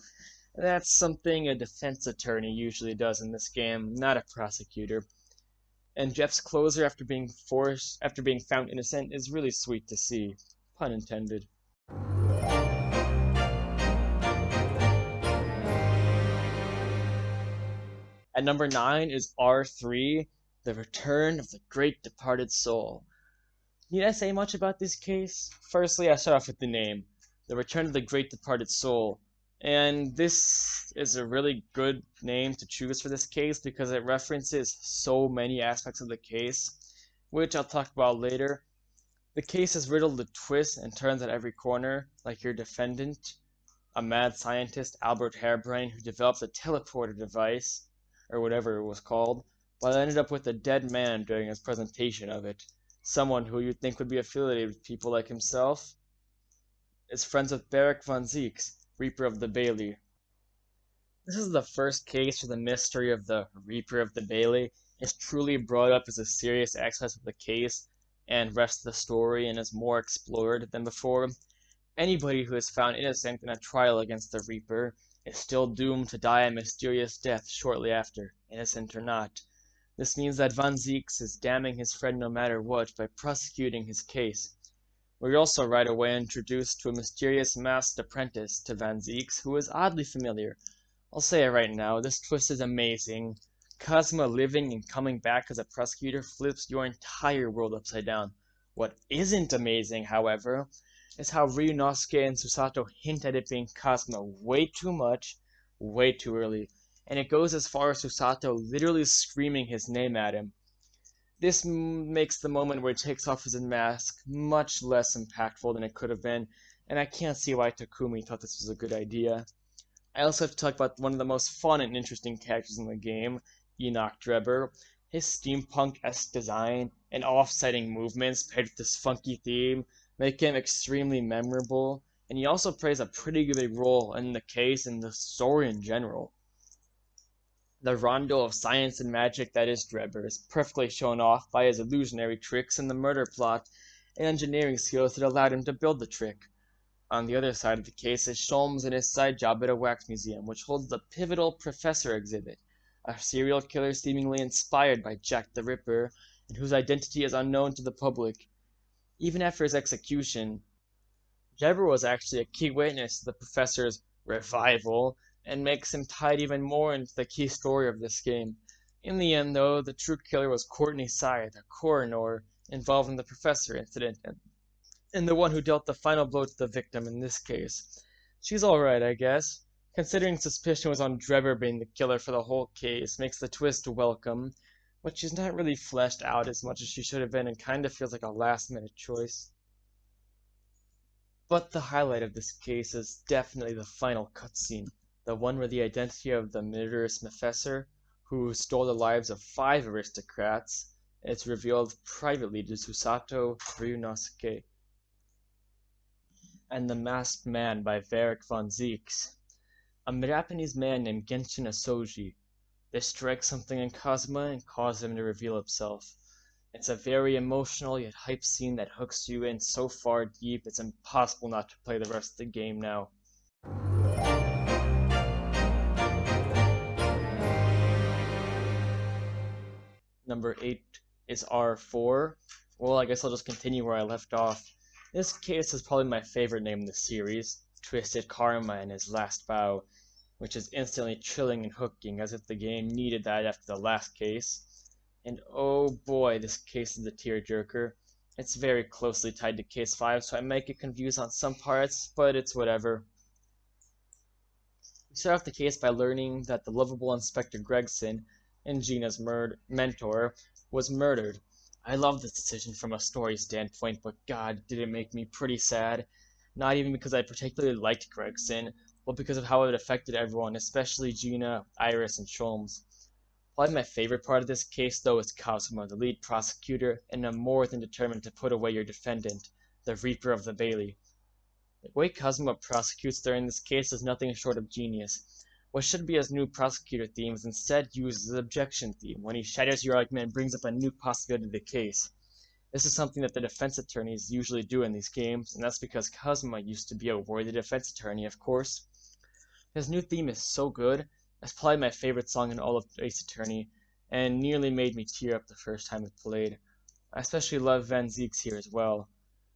That's something a defense attorney usually does in this game, not a prosecutor. And Jeff's closure after being found innocent is really sweet to see. Pun intended. At number 9 is R3, The Return of the Great Departed Soul. Need I say much about this case? Firstly, I start off with the name, The Return of the Great Departed Soul. And this is a really good name to choose for this case because it references so many aspects of the case, which I'll talk about later. The case is riddled with twists and turns at every corner, like your defendant, a mad scientist, Albert Harebrine, who developed the teleporter device, or whatever it was called, but ended up with a dead man during his presentation of it. Someone who you'd think would be affiliated with people like himself is friends with Beric von Zieks, Reaper of the Bailey. This is the first case where the mystery of the Reaper of the Bailey is truly brought up as a serious aspect of the case and rest of the story and is more explored than before. Anybody who is found innocent in a trial against the Reaper is still doomed to die a mysterious death shortly after, innocent or not. This means that Von Zieks is damning his friend no matter what by prosecuting his case. We're also right away introduced to a mysterious masked apprentice to Von Zieks who is oddly familiar. I'll say it right now, this twist is amazing. Kazuma living and coming back as a prosecutor flips your entire world upside down. What isn't amazing, however, is how Ryunosuke and Susato hint at it being Kazuma way too much, way too early, and it goes as far as Susato literally screaming his name at him. This makes the moment where he takes off his mask much less impactful than it could have been, and I can't see why Takumi thought this was a good idea. I also have to talk about one of the most fun and interesting characters in the game, Enoch Drebber. His steampunk-esque design and offsetting movements paired with this funky theme make him extremely memorable, and he also plays a pretty big role in the case and the story in general. The rondo of science and magic that is Drebber is perfectly shown off by his illusionary tricks and the murder plot and engineering skills that allowed him to build the trick. On the other side of the case is Sholmes and his side job at a wax museum, which holds the pivotal Professor exhibit, a serial killer seemingly inspired by Jack the Ripper, and whose identity is unknown to the public. Even after his execution, Drebber was actually a key witness to the Professor's revival, and makes him tied even more into the key story of this game. In the end, though, the true killer was Courtney Scythe, a coroner involved in the Professor incident, and the one who dealt the final blow to the victim in this case. She's alright, I guess. Considering suspicion was on Drebber being the killer for the whole case, makes the twist welcome, but she's not really fleshed out as much as she should have been and kind of feels like a last-minute choice. But the highlight of this case is definitely the final cutscene, the one where the identity of the murderous professor, who stole the lives of 5 aristocrats, is revealed privately to Susato, Ryunosuke, and the Masked Man by Varric von Zieks. A Japanese man named Genshin Asoji. They strike something in Kazuma and cause him to reveal himself. It's a very emotional yet hype scene that hooks you in so far deep it's impossible not to play the rest of the game now. Number 8 is R4. Well, I guess I'll just continue where I left off. This case is probably my favorite name in the series, Twisted Karma and His Last Vow, which is instantly chilling and hooking, as if the game needed that after the last case. And oh boy, this case is a tearjerker. It's very closely tied to Case 5, so I might get confused on some parts, but it's whatever. We start off the case by learning that the lovable Inspector Gregson, and Gina's mentor, was murdered. I love this decision from a story standpoint, but god, did it make me pretty sad. Not even because I particularly liked Gregson, but because of how it affected everyone, especially Gina, Iris, and Sholmes. Probably my favorite part of this case, though, is Kazuma, the lead prosecutor, and I'm more than determined to put away your defendant, the Reaper of the Bailey. The way Kazuma prosecutes during this case is nothing short of genius. What should be his new prosecutor theme is instead used as an objection theme, when he shatters your argument and brings up a new possibility of the case. This is something that the defense attorneys usually do in these games, and that's because Kazuma used to be a worthy defense attorney, of course. His new theme is so good. That's probably my favorite song in all of Ace Attorney, and nearly made me tear up the first time it played. I especially love Van Zieks here as well.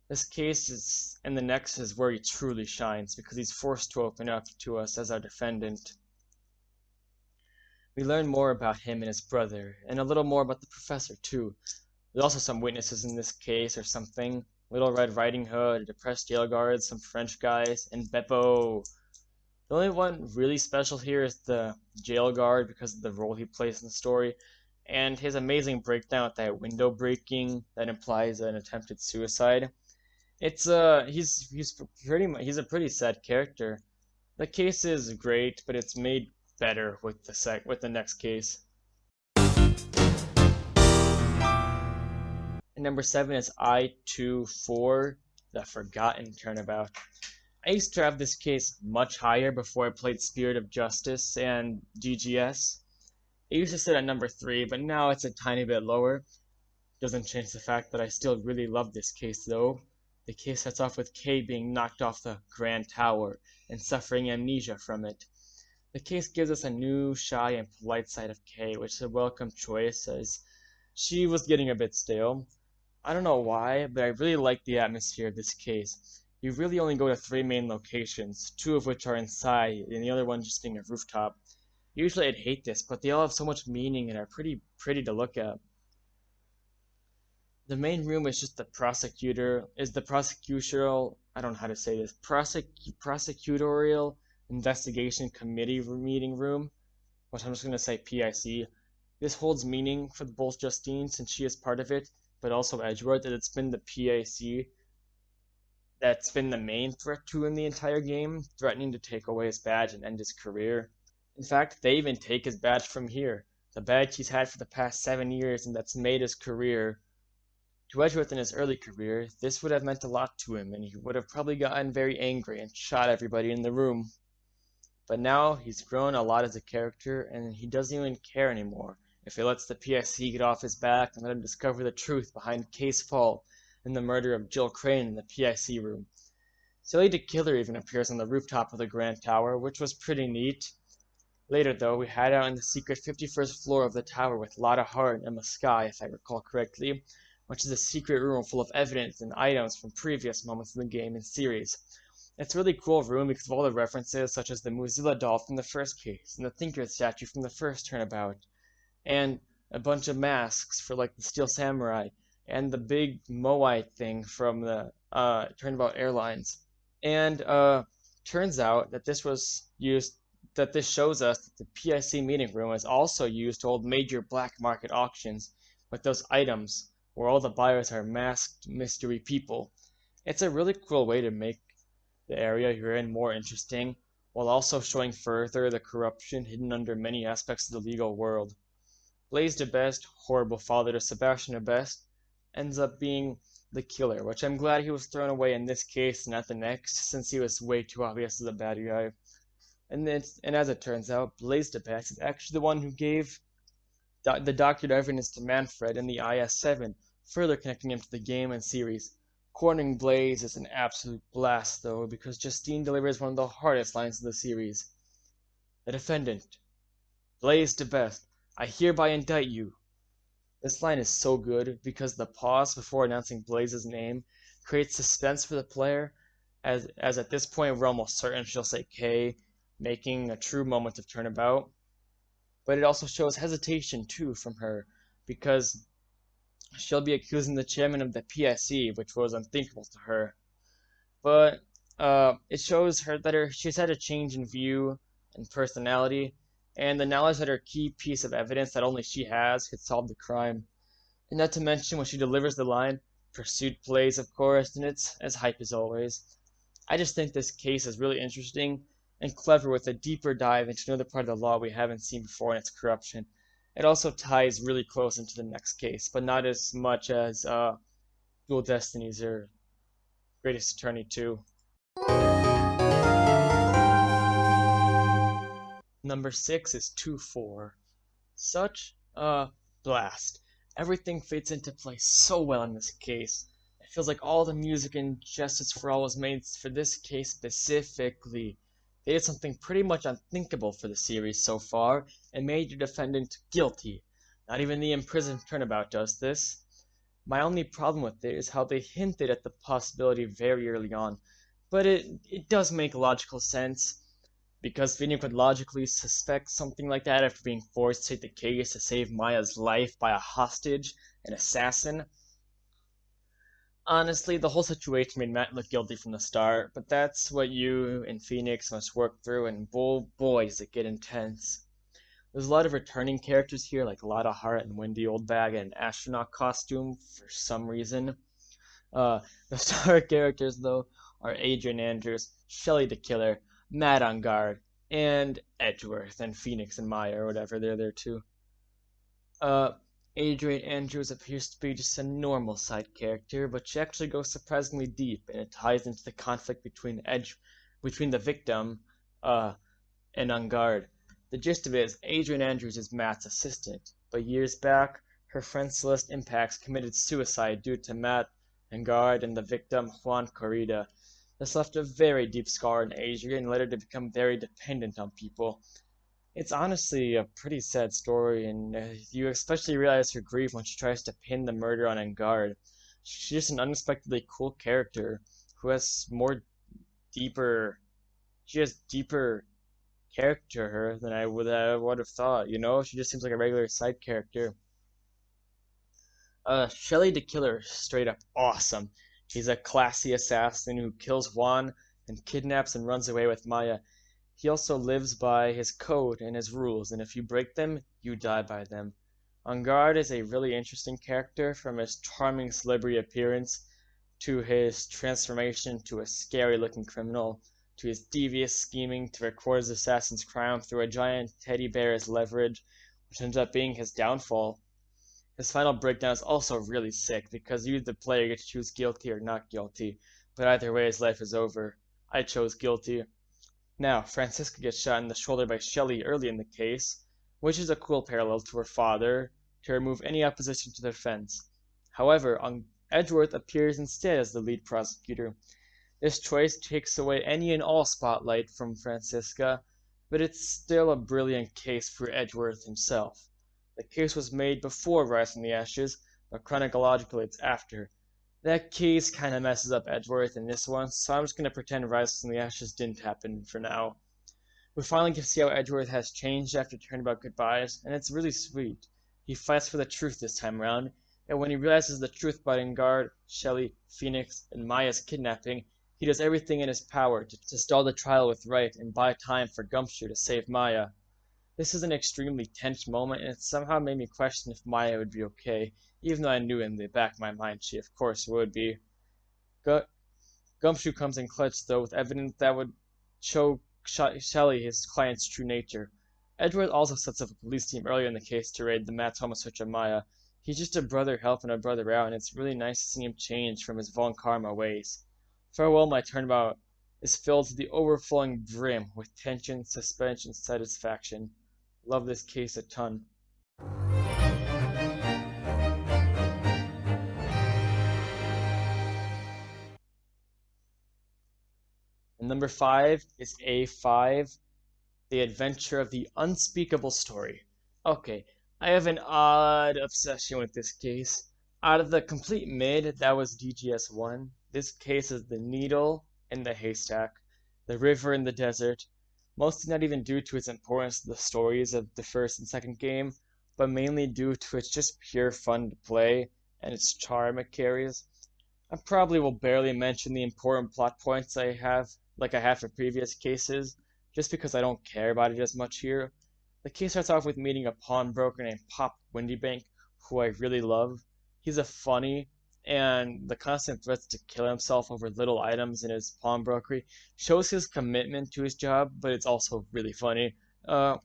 This case is, and the next is where he truly shines because he's forced to open up to us as our defendant. We learn more about him and his brother, and a little more about the professor too. There's also some witnesses in this case or something. Little Red Riding Hood, a depressed jail guard, some French guys, and Beppo. The only one really special here is the jail guard because of the role he plays in the story, and his amazing breakdown with that window breaking that implies an attempted suicide. It's he's a pretty sad character. The case is great, but it's made better with the next case. And number 7 is I-24, The Forgotten Turnabout. I used to have this case much higher before I played Spirit of Justice and DGS. It used to sit at number 3, but now it's a tiny bit lower. Doesn't change the fact that I still really love this case though. The case starts off with Kay being knocked off the Grand Tower and suffering amnesia from it. The case gives us a new, shy, and polite side of Kay, which is a welcome choice as she was getting a bit stale. I don't know why, but I really like the atmosphere of this case. You really only go to 3 main locations, 2 of which are inside, and the other one just being a rooftop. Usually I'd hate this, but they all have so much meaning and are pretty pretty to look at. The main room is just the prosecutorial, I don't know how to say this, prosecutorial investigation committee meeting room, which I'm just going to say PIC. This holds meaning for both Justine since she is part of it, but also Edgeworth, that it's been the PIC that's been the main threat to him the entire game, threatening to take away his badge and end his career. In fact, they even take his badge from here, the badge he's had for the past 7 years and that's made his career. To Edgeworth in his early career, this would have meant a lot to him, and he would have probably gotten very angry and shot everybody in the room. But now he's grown a lot as a character, and he doesn't even care anymore if he lets the PIC get off his back and let him discover the truth behind Kay's fall and the murder of Jill Crane in the PIC room. Silly the Killer even appears on the rooftop of the Grand Tower, which was pretty neat. Later, though, we hide out on the secret 51st floor of the tower with Lotta Hart and Emma Skye, if I recall correctly, which is a secret room full of evidence and items from previous moments in the game and series. It's a really cool room because of all the references, such as the Mozilla doll from the first case, and the Thinker statue from the first turnabout, and a bunch of masks for like the Steel Samurai, and the big Moai thing from the Turnabout Airlines. And turns out that this shows us that the PIC meeting room is also used to hold major black market auctions with those items where all the buyers are masked mystery people. It's a really cool way to make the area you're in more interesting, while also showing further the corruption hidden under many aspects of the legal world. Blaise DeBest, horrible father to Sebastian DeBest, ends up being the killer, which I'm glad he was thrown away in this case and not the next, since he was way too obvious as a bad guy. And as it turns out, Blaise DeBest is actually the one who gave the doctored evidence to Manfred in the IS-7, further connecting him to the game and series. Cornering Blaise is an absolute blast, though, because Justine delivers one of the hardest lines in the series. The defendant, Blaise DeBest, I hereby indict you. This line is so good because the pause before announcing Blaise's name creates suspense for the player, as at this point we're almost certain she'll say Kay, making a true moment of turnabout. But it also shows hesitation, too, from her, because she'll be accusing the chairman of the PIC, which was unthinkable to her. But it shows her that she's had a change in view and personality, and the knowledge that her key piece of evidence that only she has could solve the crime. And not to mention when she delivers the line, Pursuit plays, of course, and it's as hype as always. I just think this case is really interesting and clever with a deeper dive into another part of the law we haven't seen before in its corruption. It also ties really close into the next case, but not as much as Dual Destinies or Greatest Attorney 2. Number 6 is 2-4. Such a blast. Everything fits into place so well in this case. It feels like all the music in Justice for All was made for this case specifically. They did something pretty much unthinkable for the series so far and made your defendant guilty. Not even the imprisoned turnabout does this. My only problem with it is how they hinted at the possibility very early on, but it does make logical sense, because Phoenix would logically suspect something like that after being forced to take the case to save Maya's life by a hostage, an assassin. Honestly, the whole situation made Matt look guilty from the start, but that's what you and Phoenix must work through, and boy, does it get intense. There's a lot of returning characters here, like Lotta Hart and Wendy Oldbag in an astronaut costume for some reason. Uh, the star characters, though, are Adrian Andrews, Shelley the Killer, Matt on Guard, and Edgeworth, and Phoenix and Maya, or whatever, they're there too. Uh, Adrian Andrews appears to be just a normal side character, but she actually goes surprisingly deep, and it ties into the conflict between the victim, uh, and On Guard. The gist of it is Adrian Andrews is Matt's assistant, but years back, her friend Celeste Impax committed suicide due to Matt and Guard and the victim Juan Corrida. This left a very deep scar in Adrian and led her to become very dependent on people. It's honestly a pretty sad story, and you especially realize her grief when she tries to pin the murder on Engard. She's just an unexpectedly cool character who has more deeper. She has deeper character to her than I would have thought. You know, she just seems like a regular side character. Shelley the Killer is straight up awesome. He's a classy assassin who kills Juan and kidnaps and runs away with Maya. He also lives by his code and his rules, and if you break them, you die by them. On Guard is a really interesting character, from his charming celebrity appearance to his transformation to a scary looking criminal to his devious scheming to record his assassin's crime through a giant teddy bear as leverage, which ends up being his downfall. His final breakdown is also really sick because you, the player, get to choose guilty or not guilty, but either way, his life is over. I chose guilty. Now, Francisca gets shot in the shoulder by Shelley early in the case, which is a cool parallel to her father, to remove any opposition to the defense. However, Edgeworth appears instead as the lead prosecutor. This choice takes away any and all spotlight from Francisca, but it's still a brilliant case for Edgeworth himself. The case was made before Rise from the Ashes, but chronologically it's after. That case kind of messes up Edgeworth in this one, so I'm just going to pretend Rise from the Ashes didn't happen for now. We finally get to see how Edgeworth has changed after Turnabout Goodbyes, and it's really sweet. He fights for the truth this time around, and when he realizes the truth about Engard, Shelley, Phoenix, and Maya's kidnapping, he does everything in his power to stall the trial with Wright and buy time for Gumshoe to save Maya. This is an extremely tense moment, and it somehow made me question if Maya would be okay, even though I knew in the back of my mind she of course would be. Gumshoe comes in clutch, though, with evidence that would show Shelley his client's true nature. Edward also sets up a police team earlier in the case to raid the Matt's home and search of Maya. He's just a brother helping a brother out, and it's really nice to see him change from his Von Karma ways. Farewell, My Turnabout is filled to the overflowing brim with tension, suspense, and satisfaction. Love this case a ton. And number 5 is A5, The Adventure of the Unspeakable Story. Okay, I have an odd obsession with this case. Out of the complete mid, that was DGS1. This case is the needle in the haystack, the river in the desert, mostly not even due to its importance to the stories of the first and second game, but mainly due to its just pure fun to play and its charm it carries. I probably will barely mention the important plot points I have, like I have for previous cases, just because I don't care about it as much here. The case starts off with meeting a pawnbroker named Pop Windybank, who I really love. He's a funny, and the constant threats to kill himself over little items in his pawnbrokery shows his commitment to his job, but it's also really funny. Uh,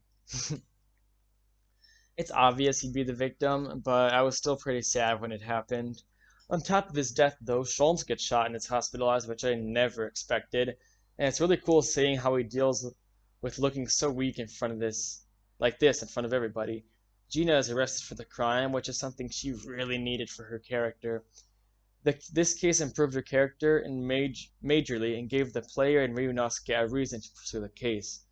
it's obvious he'd be the victim, but I was still pretty sad when it happened. On top of his death, though, Sholmes gets shot and is hospitalized, which I never expected, and it's really cool seeing how he deals with looking so weak in front of this in front of everybody. Gina is arrested for the crime, which is something she really needed for her character. This case improved her character majorly and gave the player and Ryunosuke a reason to pursue the case.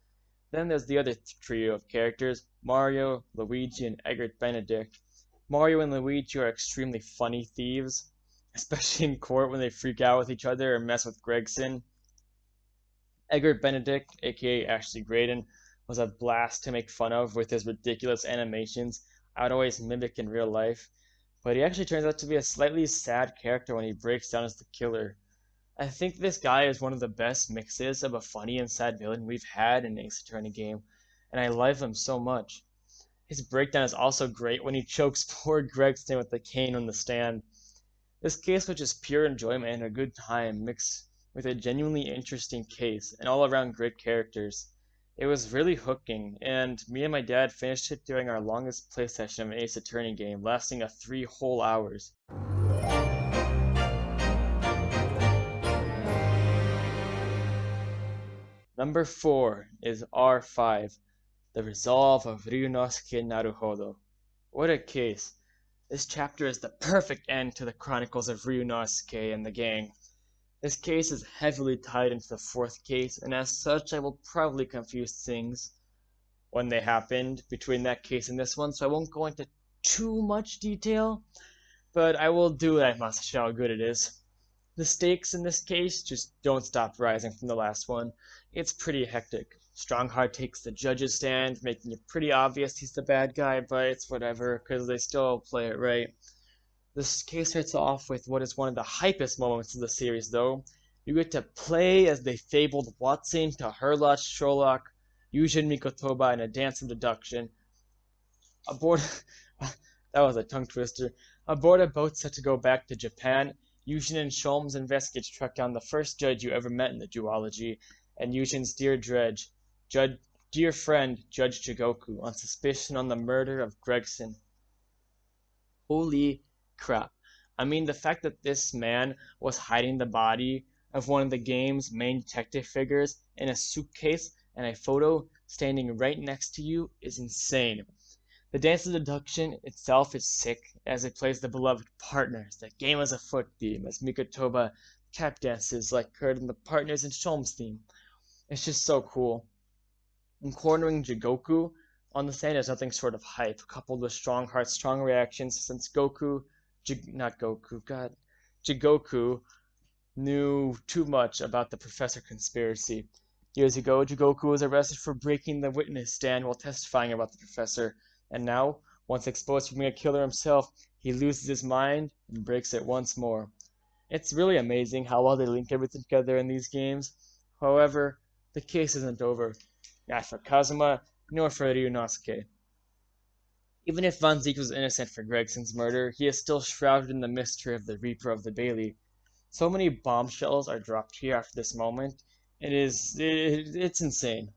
Then there's the other trio of characters, Mario, Luigi, and Eggert Benedict. Mario and Luigi are extremely funny thieves, especially in court when they freak out with each other or mess with Gregson. Eggert Benedict, aka Ashley Graydon, was a blast to make fun of with his ridiculous animations I would always mimic in real life, but he actually turns out to be a slightly sad character when he breaks down as the killer. I think this guy is one of the best mixes of a funny and sad villain we've had in Ace Attorney game, and I love him so much. His breakdown is also great when he chokes poor Gregson with the cane on the stand. This case was just pure enjoyment and a good time mixed with a genuinely interesting case and all around great characters. It was really hooking, and me and my dad finished it during our longest play session of an Ace Attorney game, lasting a 3 whole hours. Number 4 is R5, The Resolve of Ryunosuke Naruhodo. What a case! This chapter is the perfect end to the Chronicles of Ryunosuke and the gang. This case is heavily tied into the fourth case, and as such I will probably confuse things when they happened between that case and this one, so I won't go into too much detail, but I will do what I must to show how good it is. The stakes in this case just don't stop rising from the last one. It's pretty hectic. Strongheart takes the judge's stand, making it pretty obvious he's the bad guy, but it's whatever, because they still play it right. This case starts off with what is one of the hypest moments of the series, though. You get to play as they fabled Watson to Herlock Sherlock, Yujin Mikotoba in a dance of deduction. Aboard... that was a tongue twister. Aboard a boat set to go back to Japan, Yushin and Sholmes investigate to track down the first judge you ever met in the duology, and Yushin's dear friend, Judge Jigoku, on suspicion on the murder of Gregson. Holy crap. I mean, the fact that this man was hiding the body of one of the game's main detective figures in a suitcase and a photo standing right next to you is insane. The dance of deduction itself is sick, as it plays the beloved Partners, that game as a foot theme, as Mikotoba tap dances like heard in the Partners and Sholmes theme. It's just so cool. And cornering Jigoku on the stand is nothing short of hype, coupled with Strongheart's strong reactions since Jigoku knew too much about the Professor conspiracy. Years ago, Jigoku was arrested for breaking the witness stand while testifying about the Professor, and now, once exposed for being a killer himself, he loses his mind and breaks it once more. It's really amazing how well they link everything together in these games. However, the case isn't over, not for Kazuma, nor for Ryunosuke. Even if Van Zieks was innocent for Gregson's murder, he is still shrouded in the mystery of the Reaper of the Bailey. So many bombshells are dropped here after this moment. It's insane.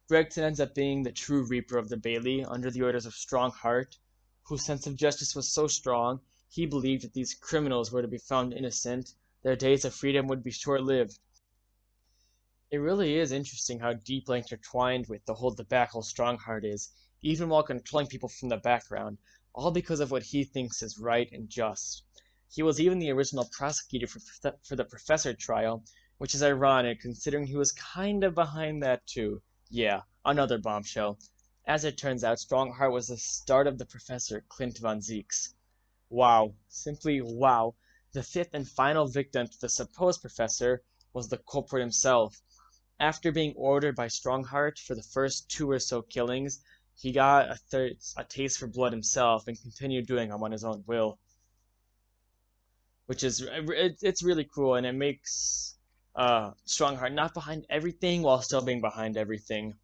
Gregson ends up being the true Reaper of the Bailey under the orders of Strongheart, whose sense of justice was so strong he believed if these criminals were to be found innocent, their days of freedom would be short-lived. It really is interesting how deeply intertwined with the whole debacle Strongheart is, even while controlling people from the background, all because of what he thinks is right and just. He was even the original prosecutor for the Professor trial, which is ironic considering he was kind of behind that too. Yeah, another bombshell. As it turns out, Strongheart was the start of the Professor, Clint Van Zieks. Wow, simply wow. The fifth and final victim to the supposed Professor was the culprit himself. After being ordered by Strongheart for the first 2 or so killings, he got a taste for blood himself and continued doing them on his own will. Which is, it's really cool, and it makes Strongheart not behind everything while still being behind everything.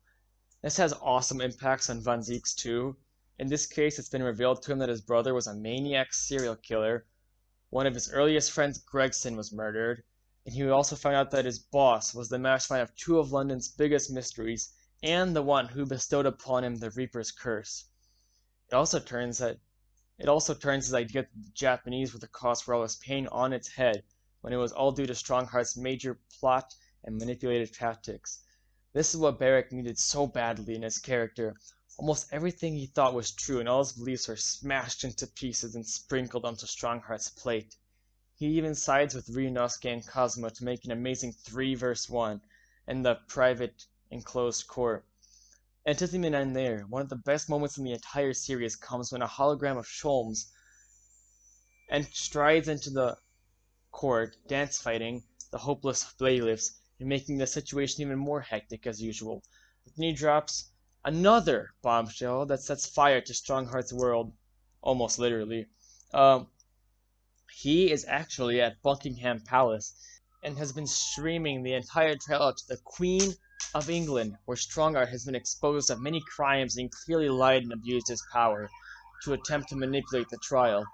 This has awesome impacts on Van Zieks too. In this case, it's been revealed to him that his brother was a maniac serial killer. One of his earliest friends, Gregson, was murdered, and he also found out that his boss was the mastermind of 2 of London's biggest mysteries, and the one who bestowed upon him the Reaper's curse. It also turns his idea that the Japanese were the cause for all his pain on its head, when it was all due to Strongheart's major plot and manipulative tactics. This is what Barrick needed so badly in his character. Almost everything he thought was true, and all his beliefs were smashed into pieces and sprinkled onto Strongheart's plate. He even sides with Ryunosuke and Kazuma to make an amazing 3 vs 1 in the private enclosed court. And it doesn't even end there. One of the best moments in the entire series comes when a hologram of Sholmes and strides into the court, dance fighting the hopeless bailiffs and making the situation even more hectic as usual. But then he drops another bombshell that sets fire to Strongheart's world, almost literally. Um, he is actually at Buckingham Palace and has been streaming the entire trailer to the Queen of England, where Strongheart has been exposed of many crimes and clearly lied and abused his power to attempt to manipulate the trial.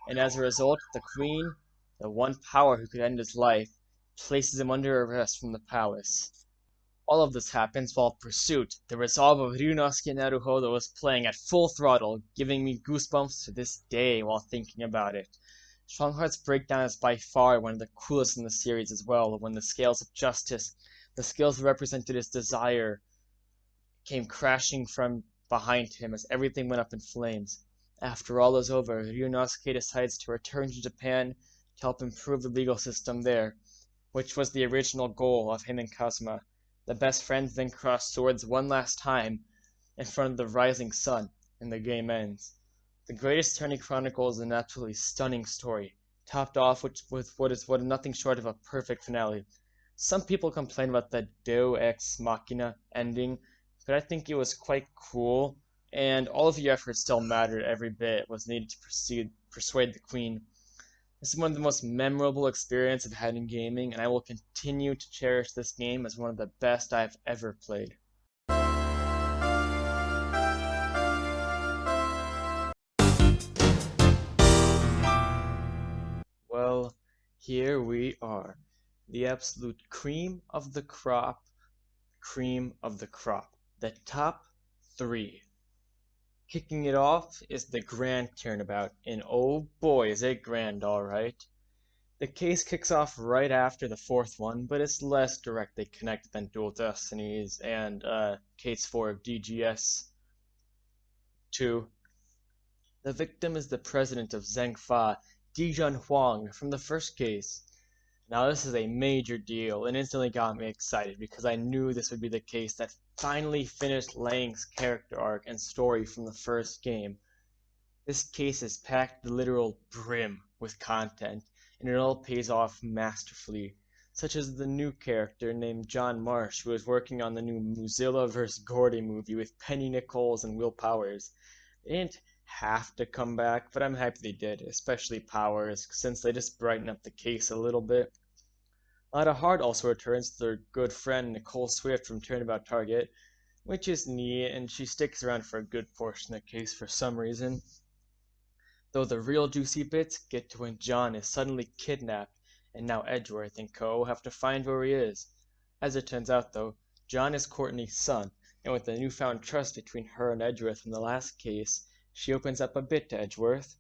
And as a result, the Queen, the one power who could end his life, places him under arrest from the palace. All of this happens while Pursuit, the resolve of Ryunosuke Naruhodo, is playing at full throttle, giving me goosebumps to this day while thinking about it. Strongheart's breakdown is by far one of the coolest in the series as well, when the scales of justice, the scales that represented his desire, came crashing from behind him as everything went up in flames. After all is over, Ryunosuke decides to return to Japan to help improve the legal system there, which was the original goal of him and Kazuma. The best friends then cross swords one last time in front of the rising sun, and the game ends. The Greatest Attorney Chronicles is an absolutely stunning story, topped off with what is nothing short of a perfect finale. Some people complain about the Deus Ex Machina ending, but I think it was quite cool, and all of your efforts still mattered. Every bit was needed to persuade the Queen. This is one of the most memorable experiences I've had in gaming, and I will continue to cherish this game as one of the best I've ever played. Well, here we are. The absolute cream of the crop, the top three. Kicking it off is the Grand Turnabout, and oh boy is it grand, alright. The case kicks off right after the fourth one, but it's less directly connected than Dual Destinies and Case 4 of DGS 2. The victim is the president of Zhengfa, Dijun Huang, from the first case. Now this is a major deal and instantly got me excited because I knew this would be the case that finally finished Lang's character arc and story from the first game. This case is packed to the literal brim with content, and it all pays off masterfully, such as the new character named John Marsh, who is working on the new Mozilla vs. Gordy movie with Penny Nichols and Will Powers. They didn't have to come back, but I'm happy they did, especially Powers, since they just brighten up the case a little bit. Ada Hart also returns to their good friend Nicole Swift from Turnabout Target, which is neat, and she sticks around for a good portion of the case for some reason. Though the real juicy bits get to when John is suddenly kidnapped, and now Edgeworth and co. have to find where he is. As it turns out, though, John is Courtney's son, and with the newfound trust between her and Edgeworth from the last case, she opens up a bit to Edgeworth.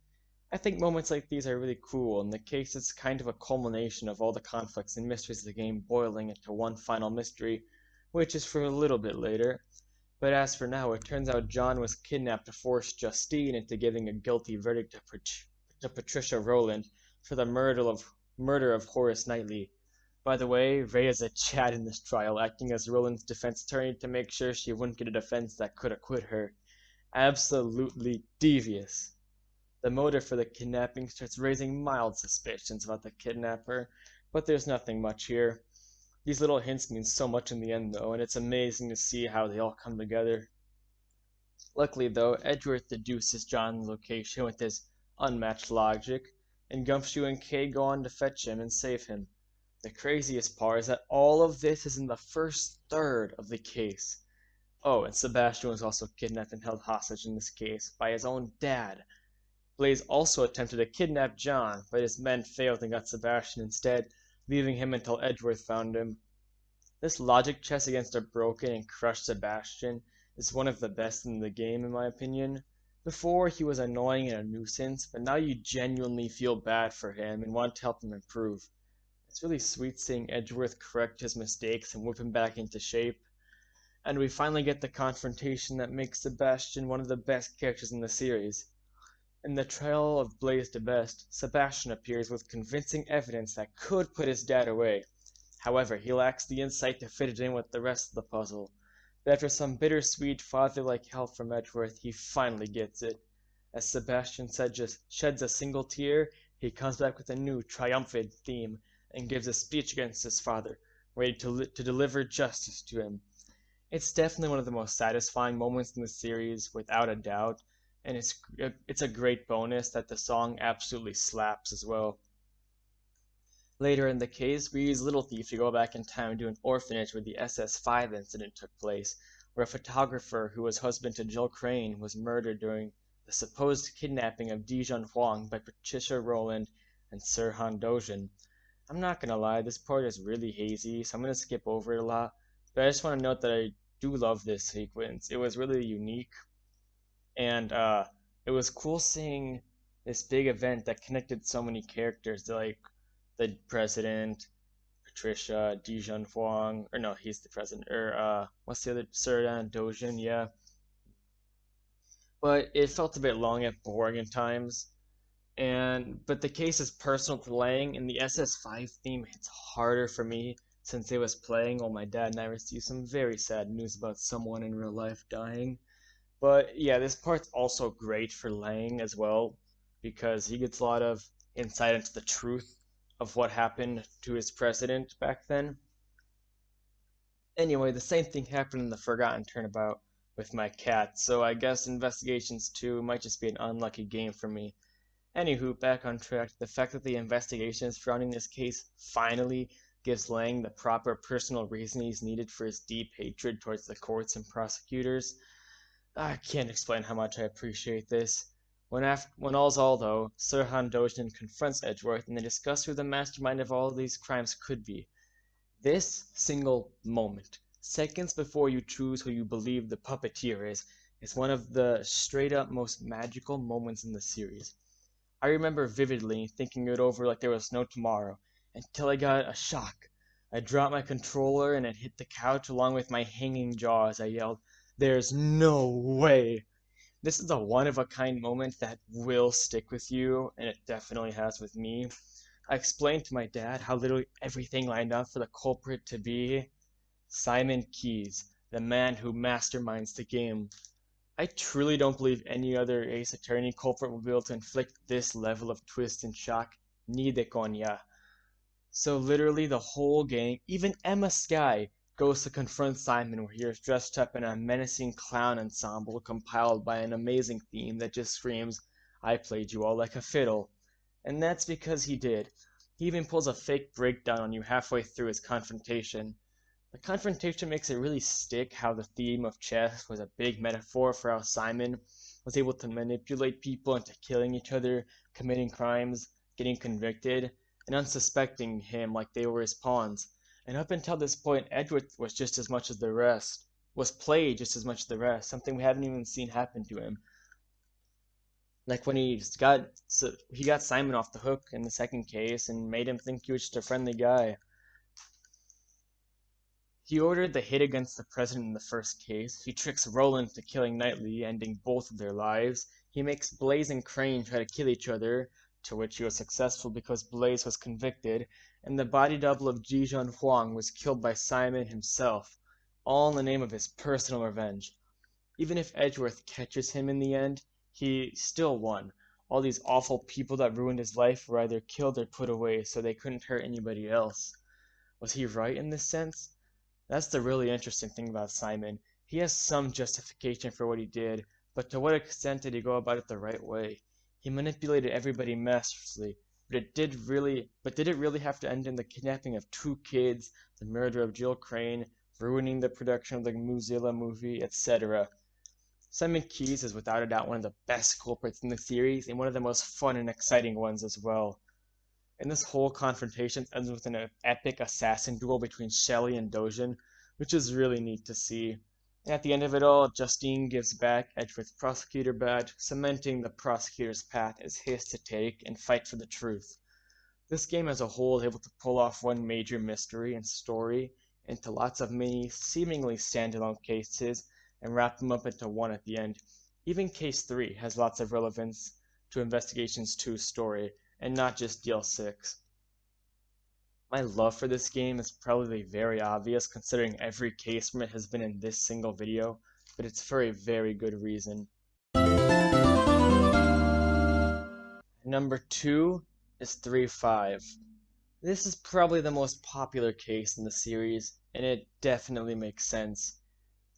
I think moments like these are really cool, and the case is kind of a culmination of all the conflicts and mysteries of the game boiling into one final mystery, which is for a little bit later. But as for now, it turns out John was kidnapped to force Justine into giving a guilty verdict to Patricia Rowland for the murder of Horace Knightley. By the way, Ray is a Chad in this trial, acting as Rowland's defense attorney to make sure she wouldn't get a defense that could acquit her. Absolutely devious. The motive for the kidnapping starts raising mild suspicions about the kidnapper, but there's nothing much here. These little hints mean so much in the end, though, and it's amazing to see how they all come together. Luckily, though, Edgeworth deduces John's location with his unmatched logic, and Gumshoe and Kay go on to fetch him and save him. The craziest part is that all of this is in the first third of the case. Oh, and Sebastian was also kidnapped and held hostage in this case by his own dad. Blaze also attempted to kidnap John, but his men failed and got Sebastian instead, leaving him until Edgeworth found him. This logic chess against a broken and crushed Sebastian is one of the best in the game in my opinion. Before he was annoying and a nuisance, but now you genuinely feel bad for him and want to help him improve. It's really sweet seeing Edgeworth correct his mistakes and whip him back into shape. And we finally get the confrontation that makes Sebastian one of the best characters in the series. In the trial of Blaze DeBest, Sebastian appears with convincing evidence that could put his dad away. However, he lacks the insight to fit it in with the rest of the puzzle. But after some bittersweet father-like help from Edgeworth, he finally gets it. As Sebastian sheds a single tear, he comes back with a new, triumphant theme and gives a speech against his father, ready to deliver justice to him. It's definitely one of the most satisfying moments in the series, without a doubt, and it's a great bonus that the song absolutely slaps as well. Later in the case, we use Little Thief to go back in time to an orphanage where the SS5 incident took place, where a photographer who was husband to Jill Crane was murdered during the supposed kidnapping of Dijon Huang by Patricia Rowland and Sirhan Dojin. I'm not gonna lie, this part is really hazy, so I'm gonna skip over it a lot, but I just want to note that I do love this sequence. It was really unique, and it was cool seeing this big event that connected so many characters, like the president, Patricia, Dijon Huang, or no, he's the president, or what's the other, Sirhan Dojin, yeah. But it felt a bit long and boring at times, but the case is personal to Lang, and the SS5 theme hits harder for me since it was playing while my dad and I received some very sad news about someone in real life dying. But yeah, this part's also great for Lang as well, because he gets a lot of insight into the truth of what happened to his president back then. Anyway, the same thing happened in the Forgotten Turnabout with my cat, so I guess Investigations 2 might just be an unlucky game for me. Anywho, back on track, the fact that the investigation surrounding this case finally gives Lang the proper personal reasonings needed for his deep hatred towards the courts and prosecutors. I can't explain how much I appreciate this. When all's all, though, Sirhan Dojin confronts Edgeworth and they discuss who the mastermind of all these crimes could be. This single moment, seconds before you choose who you believe the puppeteer is one of the straight up most magical moments in the series. I remember vividly thinking it over like there was no tomorrow, until I got a shock. I dropped my controller and it hit the couch along with my hanging jaw as I yelled, "There's no way!" This is a one-of-a-kind moment that will stick with you, and it definitely has with me. I explained to my dad how literally everything lined up for the culprit to be Simon Keyes, the man who masterminds the game. I truly don't believe any other Ace Attorney culprit will be able to inflict this level of twist and shock, ni de coña. So literally the whole gang, even Emma Skye, goes to confront Simon where he is dressed up in a menacing clown ensemble compiled by an amazing theme that just screams, "I played you all like a fiddle." And that's because he did. He even pulls a fake breakdown on you halfway through his confrontation. The confrontation makes it really stick how the theme of chess was a big metaphor for how Simon was able to manipulate people into killing each other, committing crimes, getting convicted, and unsuspecting him like they were his pawns. And up until this point, Edgeworth was just as much as the rest, was played just as much as the rest, something we haven't even seen happen to him. Like when he got Simon off the hook in the second case and made him think he was just a friendly guy. He ordered the hit against the president in the first case. He tricks Roland into killing Knightley, ending both of their lives. He makes Blaze and Crane try to kill each other, to which he was successful because Blaze was convicted, and the body double of Dijon Huang was killed by Simon himself, all in the name of his personal revenge. Even if Edgeworth catches him in the end, he still won. All these awful people that ruined his life were either killed or put away so they couldn't hurt anybody else. Was he right in this sense? That's the really interesting thing about Simon. He has some justification for what he did, but to what extent did he go about it the right way? He manipulated everybody masterfully, but did it really have to end in the kidnapping of two kids, the murder of Jill Crane, ruining the production of the Muzilla movie, etc.? Simon Keyes is without a doubt one of the best culprits in the series, and one of the most fun and exciting ones as well. And this whole confrontation ends with an epic assassin duel between Shelley and Dojin, which is really neat to see. And at the end of it all, Justine gives back Edgeworth's prosecutor badge, cementing the prosecutor's path as his to take and fight for the truth. This game as a whole is able to pull off one major mystery and story into lots of mini, seemingly standalone cases, and wrap them up into one at the end. Even Case 3 has lots of relevance to Investigations 2's story, and not just DL6. My love for this game is probably very obvious considering every case from it has been in this single video, but it's for a very good reason. Number 2 is 3-5. This is probably the most popular case in the series, and it definitely makes sense.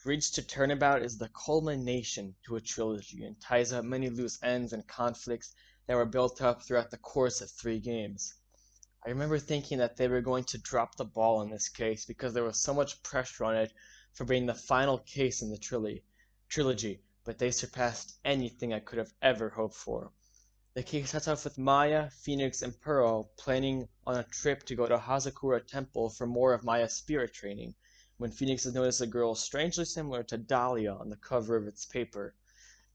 Bridge to Turnabout is the culmination to a trilogy and ties up many loose ends and conflicts that were built up throughout the course of 3 games. I remember thinking that they were going to drop the ball in this case because there was so much pressure on it for being the final case in the trilogy, but they surpassed anything I could have ever hoped for. The case starts off with Maya, Phoenix, and Pearl planning on a trip to go to Hazakura Temple for more of Maya's spirit training, when Phoenix has noticed a girl strangely similar to Dahlia on the cover of its paper.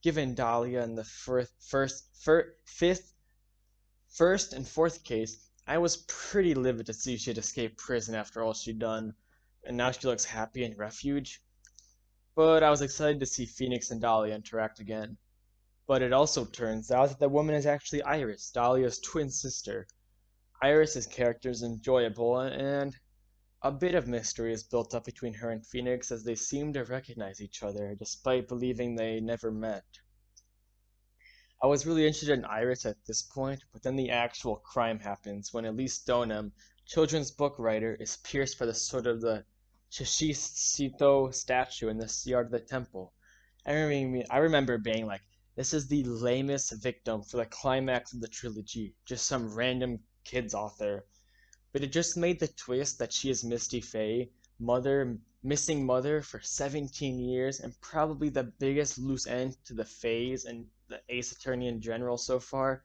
Given Dahlia in the first and fourth case, I was pretty livid to see she had escaped prison after all she'd done, and now she looks happy in refuge. But I was excited to see Phoenix and Dahlia interact again. But it also turns out that the woman is actually Iris, Dahlia's twin sister. Iris's character is enjoyable, and a bit of mystery is built up between her and Phoenix as they seem to recognize each other, despite believing they never met. I was really interested in Iris at this point, but then the actual crime happens when Elise Stoneham, children's book writer, is pierced by the sword of the Shishisto statue in the yard of the temple. I remember being like, this is the lamest victim for the climax of the trilogy, just some random kid's author. But it just made the twist that she is Misty Fey, missing mother for 17 years, and probably the biggest loose end to the Fays and the Ace Attorney in general so far.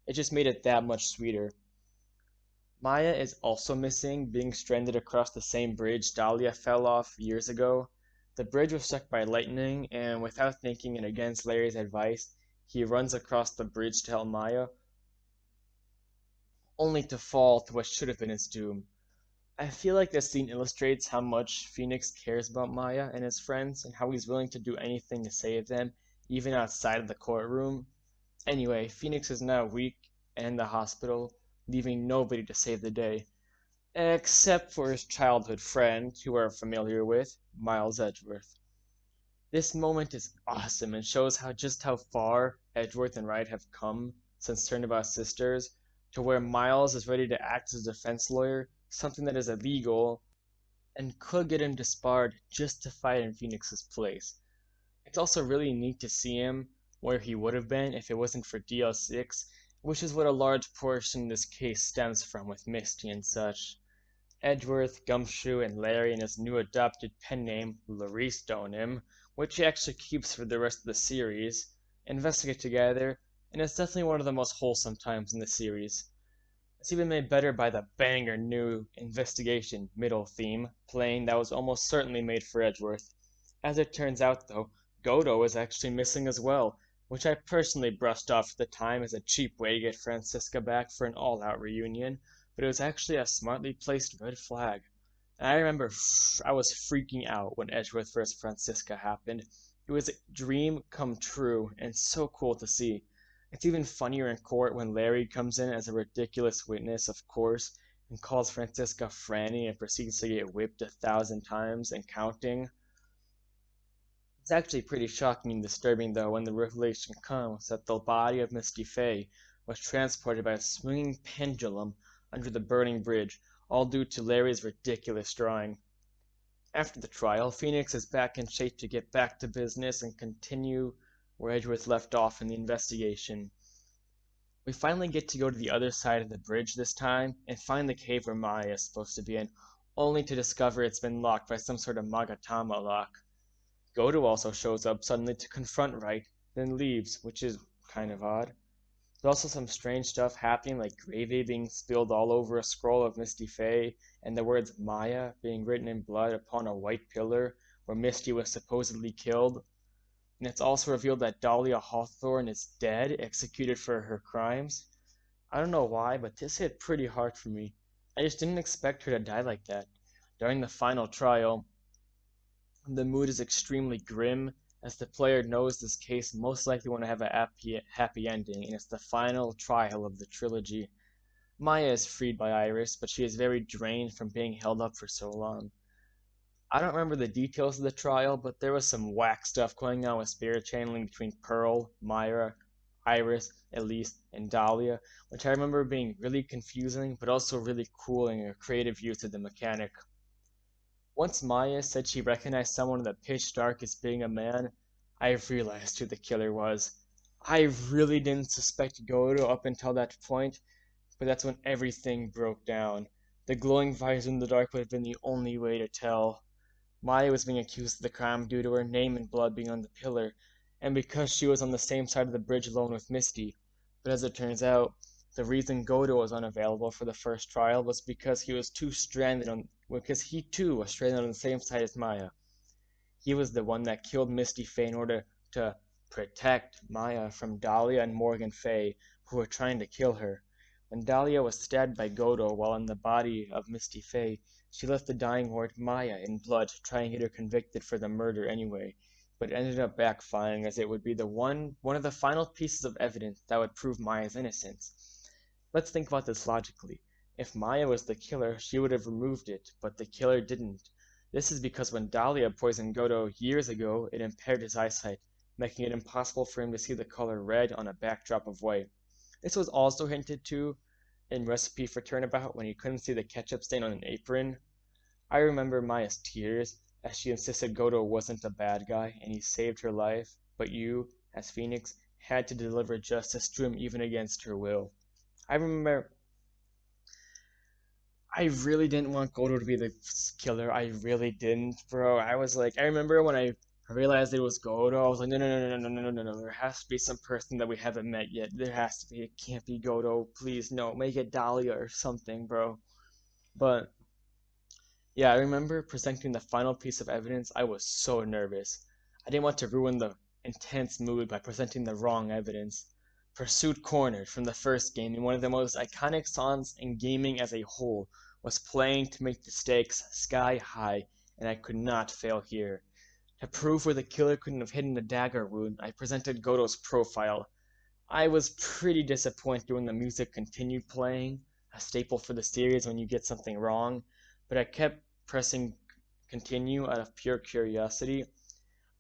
It just made it that much sweeter. Maya is also missing, being stranded across the same bridge Dahlia fell off years ago. The bridge was struck by lightning, and without thinking and against Larry's advice, he runs across the bridge to help Maya, only to fall to what should have been his doom. I feel like this scene illustrates how much Phoenix cares about Maya and his friends, and how he's willing to do anything to save them, even outside of the courtroom. Anyway, Phoenix is now weak and in the hospital, leaving nobody to save the day, except for his childhood friend, who we're familiar with, Miles Edgeworth. This moment is awesome and shows just how far Edgeworth and Wright have come since Turnabout Sisters, to where Miles is ready to act as a defense lawyer, something that is illegal and could get him disbarred just to fight in Phoenix's place. It's also really neat to see him where he would have been if it wasn't for DL6, which is what a large portion of this case stems from with Misty and such. Edgeworth, Gumshoe, and Larry and his new adopted pen name, Larry Stoneham, which he actually keeps for the rest of the series, investigate together, and it's definitely one of the most wholesome times in the series. It's even made better by the banger new investigation middle theme playing that was almost certainly made for Edgeworth. As it turns out, though, Godo is actually missing as well, which I personally brushed off at the time as a cheap way to get Franziska back for an all-out reunion, but it was actually a smartly placed red flag. And I remember I was freaking out when Edgeworth vs. Franziska happened. It was a dream come true, and so cool to see. It's even funnier in court when Larry comes in as a ridiculous witness, of course, and calls Franziska Franny and proceeds to get whipped 1,000 times and counting. It's actually pretty shocking and disturbing, though, when the revelation comes that the body of Misty Fey was transported by a swinging pendulum under the burning bridge, all due to Larry's ridiculous drawing. After the trial, Phoenix is back in shape to get back to business and continue where Edgeworth left off in the investigation. We finally get to go to the other side of the bridge this time and find the cave where Maya is supposed to be in, only to discover it's been locked by some sort of Magatama lock. Godo also shows up suddenly to confront Wright, then leaves, which is kind of odd. There's also some strange stuff happening, like gravy being spilled all over a scroll of Misty Fey, and the words Maya being written in blood upon a white pillar where Misty was supposedly killed. And it's also revealed that Dahlia Hawthorne is dead, executed for her crimes. I don't know why, but this hit pretty hard for me. I just didn't expect her to die like that. During the final trial, the mood is extremely grim, as the player knows this case most likely won't have a happy ending, and it's the final trial of the trilogy. Maya is freed by Iris, but she is very drained from being held up for so long. I don't remember the details of the trial, but there was some whack stuff going on with spirit channeling between Pearl, Myra, Iris, Elise, and Dahlia, which I remember being really confusing, but also really cool and a creative use of the mechanic. Once Maya said she recognized someone in the pitch dark as being a man, I realized who the killer was. I really didn't suspect Godo up until that point, but that's when everything broke down. The glowing visor in the dark would have been the only way to tell. Maya was being accused of the crime due to her name in blood being on the pillar, and because she was on the same side of the bridge alone with Misty. But as it turns out, the reason Godo was unavailable for the first trial was because he too was stranded on the same side as Maya. He was the one that killed Misty Fey in order to protect Maya from Dahlia and Morgan Fey, who were trying to kill her. When Dahlia was stabbed by Godo while in the body of Misty Fey, she left the dying ward Maya in blood to try and get her convicted for the murder anyway, but it ended up backfiring as it would be one of the final pieces of evidence that would prove Maya's innocence. Let's think about this logically. If Maya was the killer, she would have removed it, but the killer didn't. This is because when Dahlia poisoned Godo years ago, it impaired his eyesight, making it impossible for him to see the color red on a backdrop of white. This was also hinted to in Recipe for Turnabout when he couldn't see the ketchup stain on an apron. I remember Maya's tears as she insisted Godo wasn't a bad guy and he saved her life, but you, as Phoenix, had to deliver justice to him even against her will. I remember I really didn't want Godo to be the killer. I really didn't, bro. I remember when I realized it was Godo, I was like, no, no, no, no, no, no, no, no. There has to be some person that we haven't met yet. There has to be. It can't be Godo. Please, no. Make it Dahlia or something, bro. But yeah, I remember presenting the final piece of evidence. I was so nervous. I didn't want to ruin the intense mood by presenting the wrong evidence. Pursuit Cornered from the first game in one of the most iconic songs in gaming as a whole was playing to make the stakes sky high, and I could not fail here. To prove where the killer couldn't have hidden the dagger wound, I presented Godo's profile. I was pretty disappointed when the music continued playing, a staple for the series when you get something wrong, but I kept pressing continue out of pure curiosity.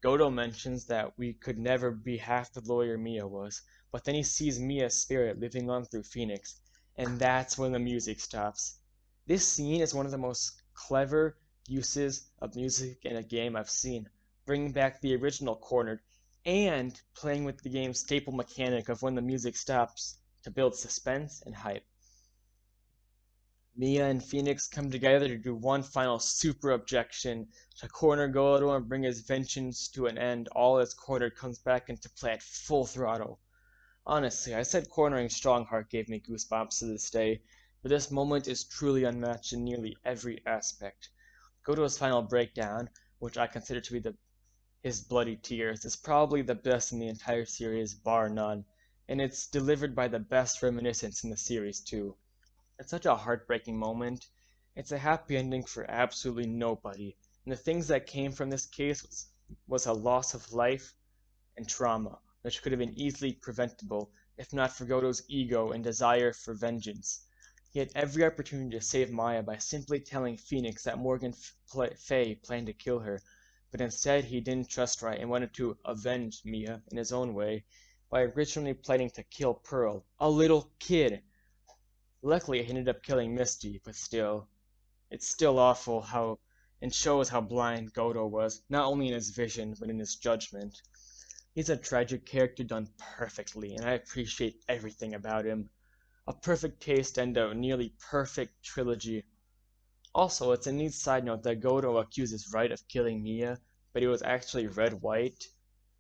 Godo mentions that we could never be half the lawyer Mia was, but then he sees Mia's spirit living on through Phoenix, and that's when the music stops. This scene is one of the most clever uses of music in a game I've seen, bringing back the original Cornered and playing with the game's staple mechanic of when the music stops to build suspense and hype. Mia and Phoenix come together to do one final super objection to corner Godo and bring his vengeance to an end, all as Cornered comes back into play at full throttle. Honestly, I said cornering Strongheart gave me goosebumps to this day, but this moment is truly unmatched in nearly every aspect. Godo's final breakdown, which I consider to be his bloody tears, is probably the best in the entire series, bar none, and it's delivered by the best reminiscence in the series too. It's such a heartbreaking moment. It's a happy ending for absolutely nobody, and the things that came from this case was a loss of life and trauma, which could have been easily preventable if not for Godo's ego and desire for vengeance. He had every opportunity to save Maya by simply telling Phoenix that Morgan Fey planned to kill her, but instead he didn't trust right and wanted to avenge Mia in his own way by originally planning to kill Pearl, a little kid. Luckily, he ended up killing Misty, but still, it's still awful how and shows how blind Godo was, not only in his vision, but in his judgment. He's a tragic character done perfectly, and I appreciate everything about him. A perfect taste and a nearly perfect trilogy. Also, it's a neat side note that Godo accuses Wright of killing Mia, but he was actually Red White,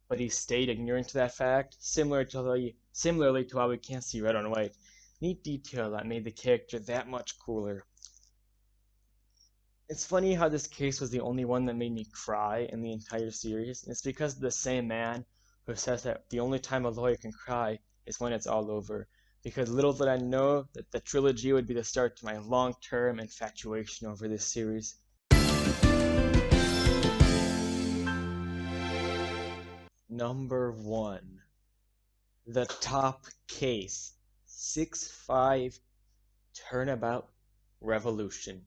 but he stayed ignorant to that fact, similarly to how we can't see red on white. Neat detail that made the character that much cooler. It's funny how this case was the only one that made me cry in the entire series, and it's because of the same man who says that the only time a lawyer can cry is when it's all over. Because little did I know that the trilogy would be the start to my long-term infatuation over this series. Number 1. The Top Case, 652 Turnabout Revolution.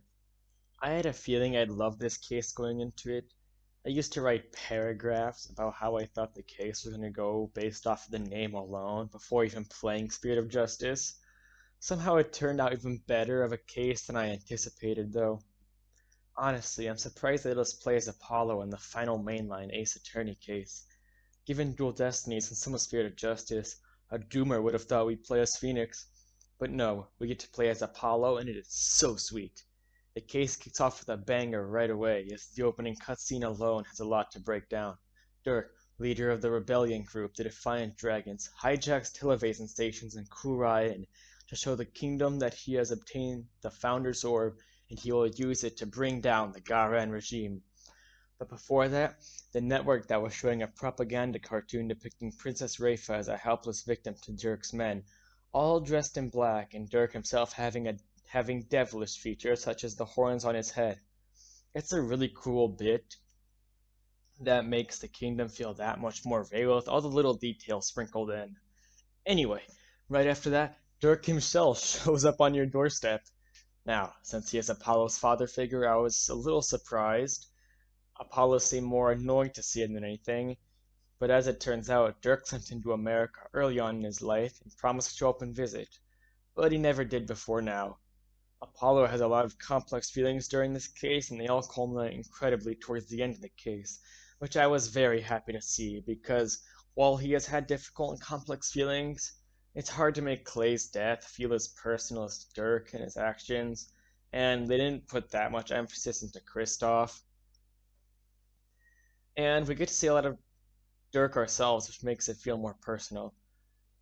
I had a feeling I'd love this case going into it. I used to write paragraphs about how I thought the case was going to go based off of the name alone before even playing Spirit of Justice. Somehow it turned out even better of a case than I anticipated, though. Honestly, I'm surprised they let us play as Apollo in the final mainline Ace Attorney case. Given Dual Destinies and some of Spirit of Justice, a doomer would have thought we'd play as Phoenix. But no, we get to play as Apollo, and it is so sweet. The case kicks off with a banger right away, as the opening cutscene alone has a lot to break down. Dirk, leader of the rebellion group, the Defiant Dragons, hijacks television stations in Khurain to show the kingdom that he has obtained the Founder's Orb, and he will use it to bring down the Garan regime. But before that, the network that was showing a propaganda cartoon depicting Princess Rayfa as a helpless victim to Dirk's men, all dressed in black, and Dirk himself having devilish features such as the horns on his head. It's a really cool bit that makes the kingdom feel that much more real with all the little details sprinkled in. Anyway, right after that, Dirk himself shows up on your doorstep. Now, since he is Apollo's father figure, I was a little surprised. Apollo seemed more annoyed to see him than anything, but as it turns out, Dirk sent him to America early on in his life and promised to show up and visit, but he never did before now. Apollo has a lot of complex feelings during this case, and they all culminate incredibly towards the end of the case, which I was very happy to see, because while he has had difficult and complex feelings, it's hard to make Clay's death feel as personal as Dirk and his actions, and they didn't put that much emphasis into Kristoff. And we get to see a lot of Dirk ourselves, which makes it feel more personal.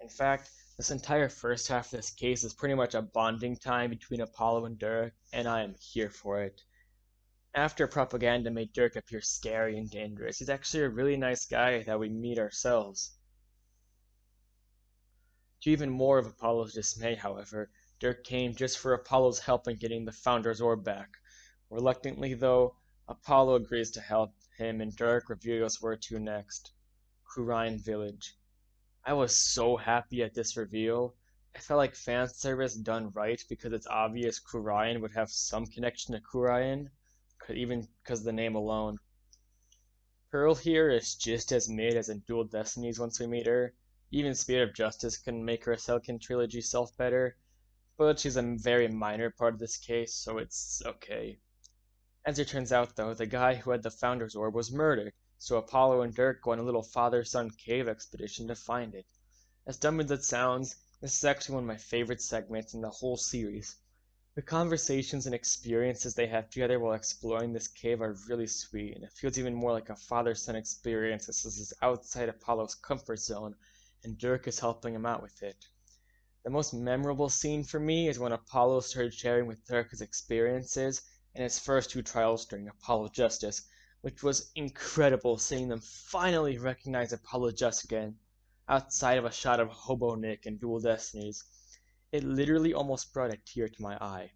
In fact, this entire first half of this case is pretty much a bonding time between Apollo and Dirk, and I am here for it. After propaganda made Dirk appear scary and dangerous, he's actually a really nice guy that we meet ourselves. To even more of Apollo's dismay, however, Dirk came just for Apollo's help in getting the Founder's Orb back. Reluctantly, though, Apollo agrees to help him, and Dirk reveals where to next. Khurain Village. I was so happy at this reveal. I felt like fan service done right because it's obvious Khurain would have some connection to Khurain, even because of the name alone. Pearl here is just as mid as in Dual Destinies once we meet her. Even Spirit of Justice can make her Selkin Trilogy self better, but she's a very minor part of this case, so it's okay. As it turns out, though, the guy who had the Founder's Orb was murdered, so Apollo and Dirk go on a little father-son cave expedition to find it. As dumb as it sounds, this is actually one of my favorite segments in the whole series. The conversations and experiences they have together while exploring this cave are really sweet, and it feels even more like a father-son experience as this is outside Apollo's comfort zone, and Dirk is helping him out with it. The most memorable scene for me is when Apollo started sharing with Dirk his experiences in his first two trials during Apollo Justice, which was incredible seeing them finally recognize Apollo Justice again, outside of a shot of Hobo Nick and Dual Destinies. It literally almost brought a tear to my eye.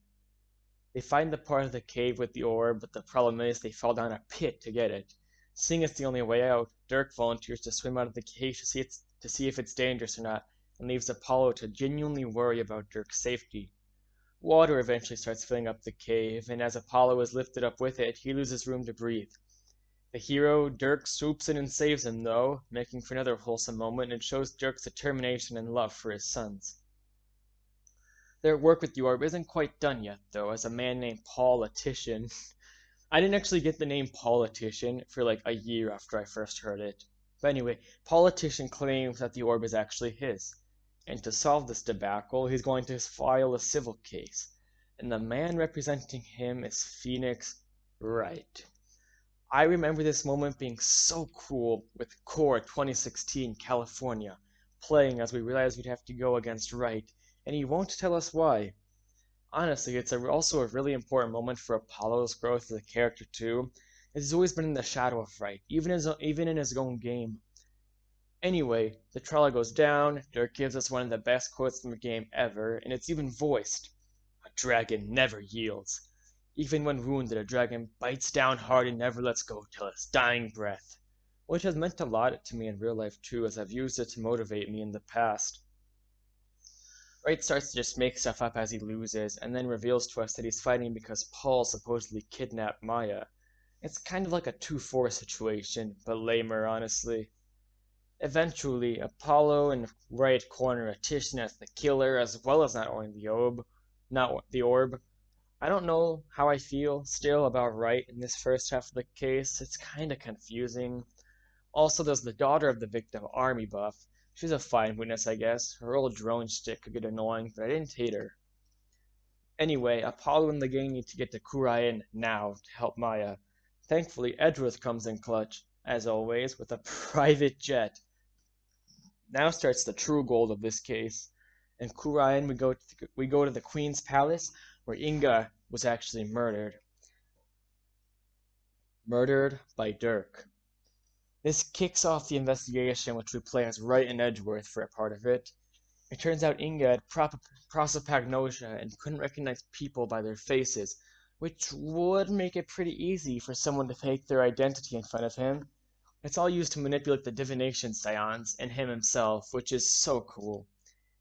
They find the part of the cave with the orb, but the problem is they fall down a pit to get it. Seeing it's the only way out, Dirk volunteers to swim out of the cave to see if it's dangerous or not, and leaves Apollo to genuinely worry about Dirk's safety. Water eventually starts filling up the cave, and as Apollo is lifted up with it, he loses room to breathe. The hero, Dirk, swoops in and saves him, though, making for another wholesome moment, and shows Dirk's determination and love for his sons. Their work with the orb isn't quite done yet, though, as a man named Politician. I didn't actually get the name Politician for like a year after I first heard it. But anyway, Politician claims that the orb is actually his. And to solve this debacle, he's going to file a civil case. And the man representing him is Phoenix Wright. I remember this moment being so cool with Core 2016 California, playing as we realized we'd have to go against Wright, and he won't tell us why. Honestly, it's also a really important moment for Apollo's growth as a character too, as he's always been in the shadow of Wright, even in his own game. Anyway, the trial goes down, Dirk gives us one of the best quotes in the game ever, and it's even voiced. A dragon never yields. Even when wounded, a dragon bites down hard and never lets go till its dying breath. Which has meant a lot to me in real life too, as I've used it to motivate me in the past. Wright starts to just make stuff up as he loses, and then reveals to us that he's fighting because Paul supposedly kidnapped Maya. It's kind of like a 2-4 situation, but lamer, honestly. Eventually, Apollo and Wright corner Titian as the killer, as well as not the orb. I don't know how I feel still about Wright in this first half of the case. It's kinda confusing. Also, there's the daughter of the victim, Army Buff. She's a fine witness, I guess. Her old drone stick could get annoying, but I didn't hate her. Anyway, Apollo and the gang need to get to Kurain now to help Maya. Thankfully, Edgeworth comes in clutch, as always, with a private jet. Now starts the true gold of this case. In Kurain, we go to the Queen's Palace, where Inga was actually murdered. Murdered by Dirk. This kicks off the investigation, which we play as Wright and Edgeworth for a part of it. It turns out Inga had prosopagnosia and couldn't recognize people by their faces, which would make it pretty easy for someone to fake their identity in front of him. It's all used to manipulate the divination seance and him himself, which is so cool.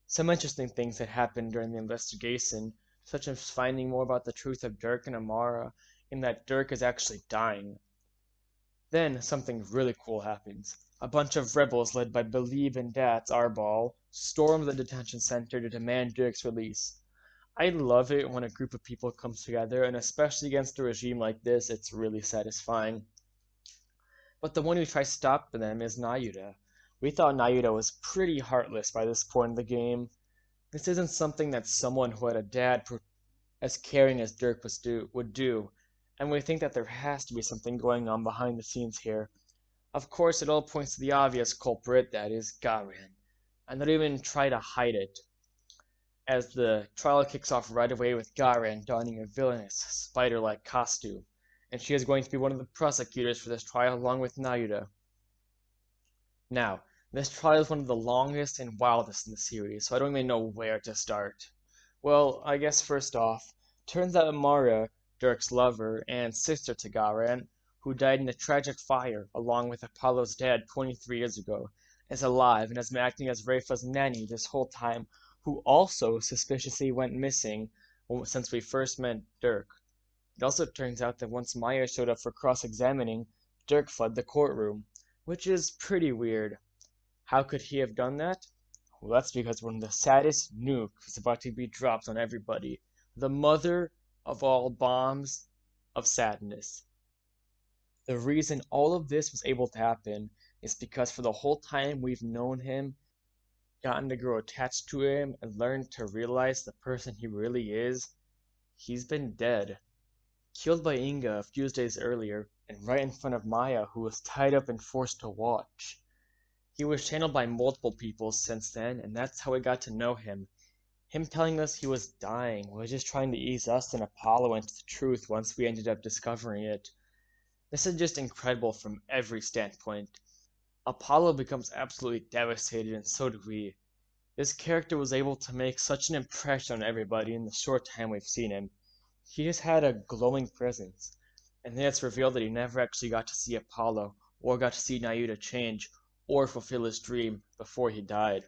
Some interesting things that happened during the investigation, such as finding more about the truth of Dirk and Amara, in that Dirk is actually dying. Then something really cool happens. A bunch of rebels led by Believe and Dats Arbal storm the detention center to demand Dirk's release. I love it when a group of people comes together, and especially against a regime like this, it's really satisfying. But the one who tries to stop them is Nayuta. We thought Nayuta was pretty heartless by this point in the game. This isn't something that someone who had a dad as caring as Dirk would do, and we think that there has to be something going on behind the scenes here. Of course, it all points to the obvious culprit, that is Garan, and not even try to hide it, as the trial kicks off right away with Garan donning a villainous, spider-like costume, and she is going to be one of the prosecutors for this trial along with Nayuta. Now, this trial is one of the longest and wildest in the series, so I don't even know where to start. Well, I guess first off, turns out Amara, Dirk's lover and sister to Garan, who died in a tragic fire along with Apollo's dad 23 years ago, is alive and has been acting as Rafa's nanny this whole time, who also suspiciously went missing since we first met Dirk. It also turns out that once Maya showed up for cross-examining, Dirk fled the courtroom, which is pretty weird. How could he have done that? Well, that's because one of the saddest nukes is about to be dropped on everybody. The mother of all bombs of sadness. The reason all of this was able to happen is because for the whole time we've known him, gotten to grow attached to him, and learned to realize the person he really is, he's been dead. Killed by Inga a few days earlier, and right in front of Maya, who was tied up and forced to watch. He was channeled by multiple people since then, and that's how we got to know him. Him telling us he was dying was just trying to ease us and Apollo into the truth once we ended up discovering it. This is just incredible from every standpoint. Apollo becomes absolutely devastated, and so do we. This character was able to make such an impression on everybody in the short time we've seen him. He just had a glowing presence, and then it's revealed that he never actually got to see Apollo, or got to see Nayuta change, or fulfill his dream before he died.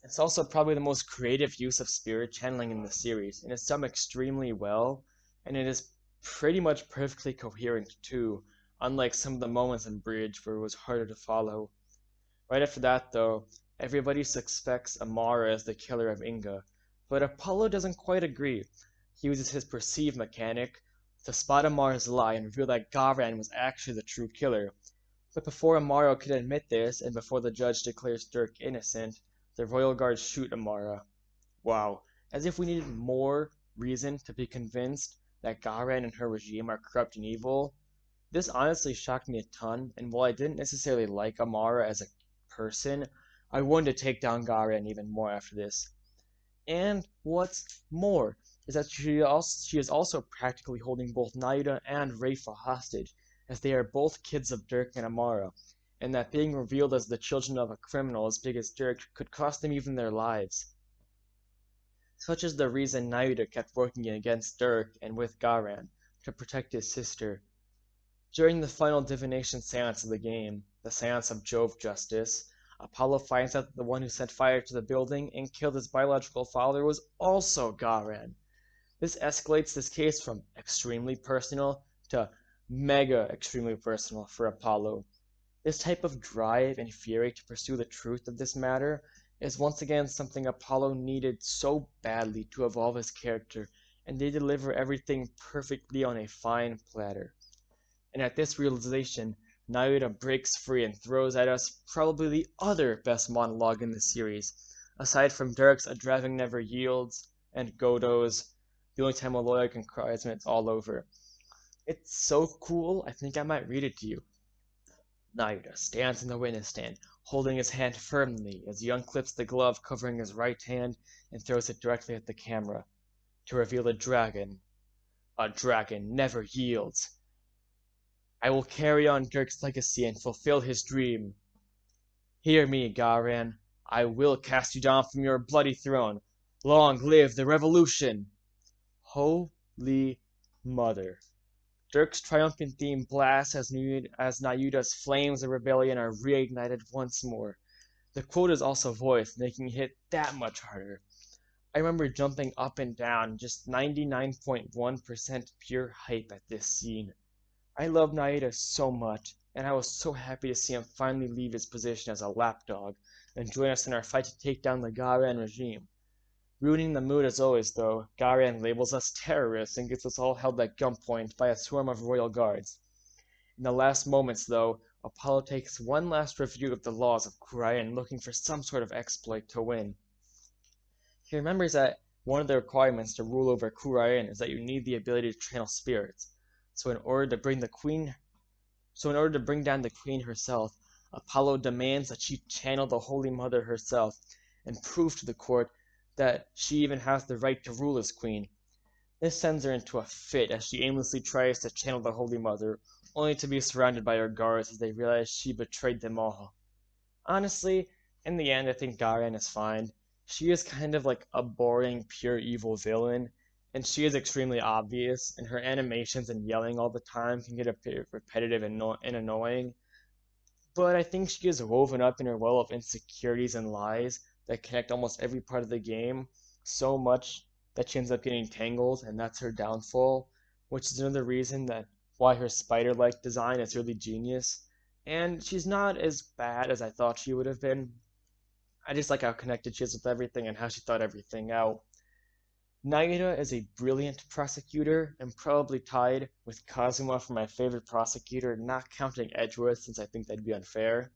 It's also probably the most creative use of spirit channeling in the series, and it's done extremely well, and it is pretty much perfectly coherent too, unlike some of the moments in Bridge where it was harder to follow. Right after that, though, everybody suspects Amara as the killer of Inga, but Apollo doesn't quite agree. He uses his perceive mechanic to spot Amara's lie and reveal that Garan was actually the true killer. But before Amara can admit this, and before the judge declares Dirk innocent, the royal guards shoot Amara. Wow, as if we needed more reason to be convinced that Garan and her regime are corrupt and evil. This honestly shocked me a ton, and while I didn't necessarily like Amara as a person, I wanted to take down Garan even more after this. And what's more is that she is also practically holding both Nayuta and Rafa hostage, as they are both kids of Dirk and Amara, and that being revealed as the children of a criminal as big as Dirk could cost them even their lives. Such is the reason Nayuta kept working against Dirk and with Garan to protect his sister. During the final divination seance of the game, the Seance of Jove Justice, Apollo finds out that the one who set fire to the building and killed his biological father was also Garen. This escalates this case from extremely personal to mega extremely personal for Apollo. This type of drive and fury to pursue the truth of this matter is once again something Apollo needed so badly to evolve his character, and they deliver everything perfectly on a fine platter. And at this realization, Nayuta breaks free and throws at us probably the other best monologue in the series, aside from Dirk's "A Dragon Never Yields" and Godo's "The only time a lawyer can cry is when it's all over." It's so cool, I think I might read it to you. Nayuta stands in the witness stand, holding his hand firmly as he unclips the glove covering his right hand and throws it directly at the camera, to reveal a dragon. A dragon never yields. I will carry on Dirk's legacy and fulfill his dream. Hear me, Garen. I will cast you down from your bloody throne. Long live the revolution! Holy Mother. Dirk's triumphant theme blasts as Nayuta's flames of rebellion are reignited once more. The quote is also voiced, making it hit that much harder. I remember jumping up and down, just 99.1% pure hype at this scene. I love Nayuta so much, and I was so happy to see him finally leave his position as a lapdog and join us in our fight to take down the Garen regime. Ruining the mood as always, though, Garen labels us terrorists and gets us all held at gunpoint by a swarm of royal guards. In the last moments, though, Apollo takes one last review of the laws of Khura'in, looking for some sort of exploit to win. He remembers that one of the requirements to rule over Khura'in is that you need the ability to channel spirits. So in order to bring down the queen herself, Apollo demands that she channel the Holy Mother herself and prove to the court that she even has the right to rule as queen. This sends her into a fit as she aimlessly tries to channel the Holy Mother, only to be surrounded by her guards as they realize she betrayed them all. Honestly, in the end, I think Garen is fine. She is kind of like a boring, pure evil villain, and she is extremely obvious, and her animations and yelling all the time can get a bit repetitive and annoying. But I think she is woven up in her well of insecurities and lies that connect almost every part of the game so much that she ends up getting tangled, and that's her downfall, which is another reason that why her spider-like design is really genius. And she's not as bad as I thought she would have been. I just like how connected she is with everything and how she thought everything out. Nayuta is a brilliant prosecutor and probably tied with Kazuma for my favorite prosecutor, not counting Edgeworth since I think that'd be unfair.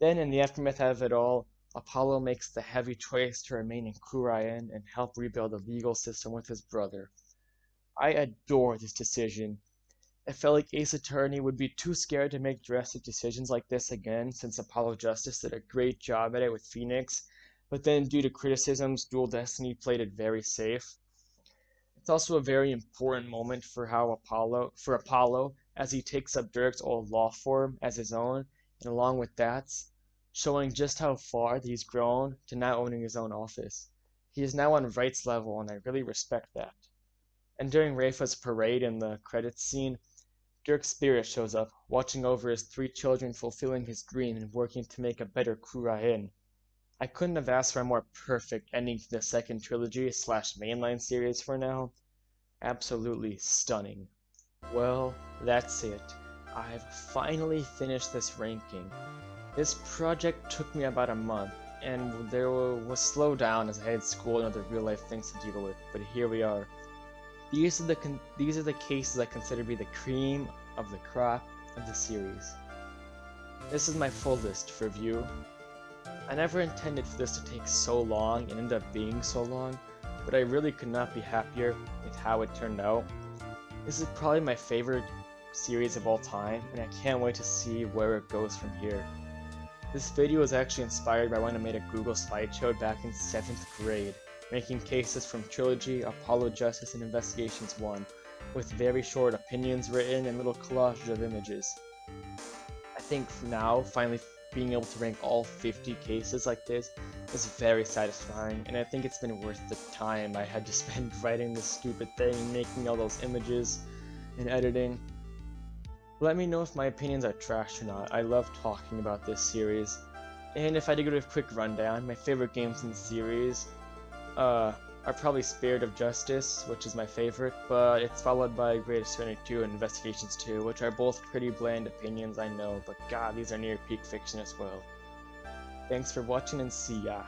Then, in the aftermath of it all, Apollo makes the heavy choice to remain in Khura'in and help rebuild the legal system with his brother. I adore this decision. I felt like Ace Attorney would be too scared to make drastic decisions like this again, since Apollo Justice did a great job at it with Phoenix, but then due to criticisms, Dual Destiny played it very safe. It's also a very important moment for Apollo as he takes up Dirk's old law form as his own, and along with that, showing just how far he's grown to now owning his own office. He is now on Wright's level, and I really respect that. And during Rafa's parade in the credits scene, Dirk's spirit shows up, watching over his 3 children fulfilling his dream and working to make a better Khura'in. I couldn't have asked for a more perfect ending to the second trilogy / mainline series for now. Absolutely stunning. Well, that's it. I've finally finished this ranking. This project took me about a month, and there was slowed down as I had school and other real-life things to deal with, but here we are. These are the cases I consider to be the cream of the crop of the series. This is my full list for review. I never intended for this to take so long and end up being so long, but I really could not be happier with how it turned out. This is probably my favorite series of all time, and I can't wait to see where it goes from here. This video was actually inspired by when I made a Google slideshow back in 7th grade, making cases from Trilogy, Apollo Justice, and Investigations 1, with very short opinions written and little collages of images. I think now, finally being able to rank all 50 cases like this is very satisfying, and I think it's been worth the time I had to spend writing this stupid thing, making all those images, and editing. Let me know if my opinions are trash or not. I love talking about this series. And if I had to give it a quick rundown, my favorite games in the series are probably Spirit of Justice, which is my favorite, but it's followed by Greatest Serenity 2 and Investigations 2, which are both pretty bland opinions, I know, but god, these are near peak fiction as well. Thanks for watching and see ya.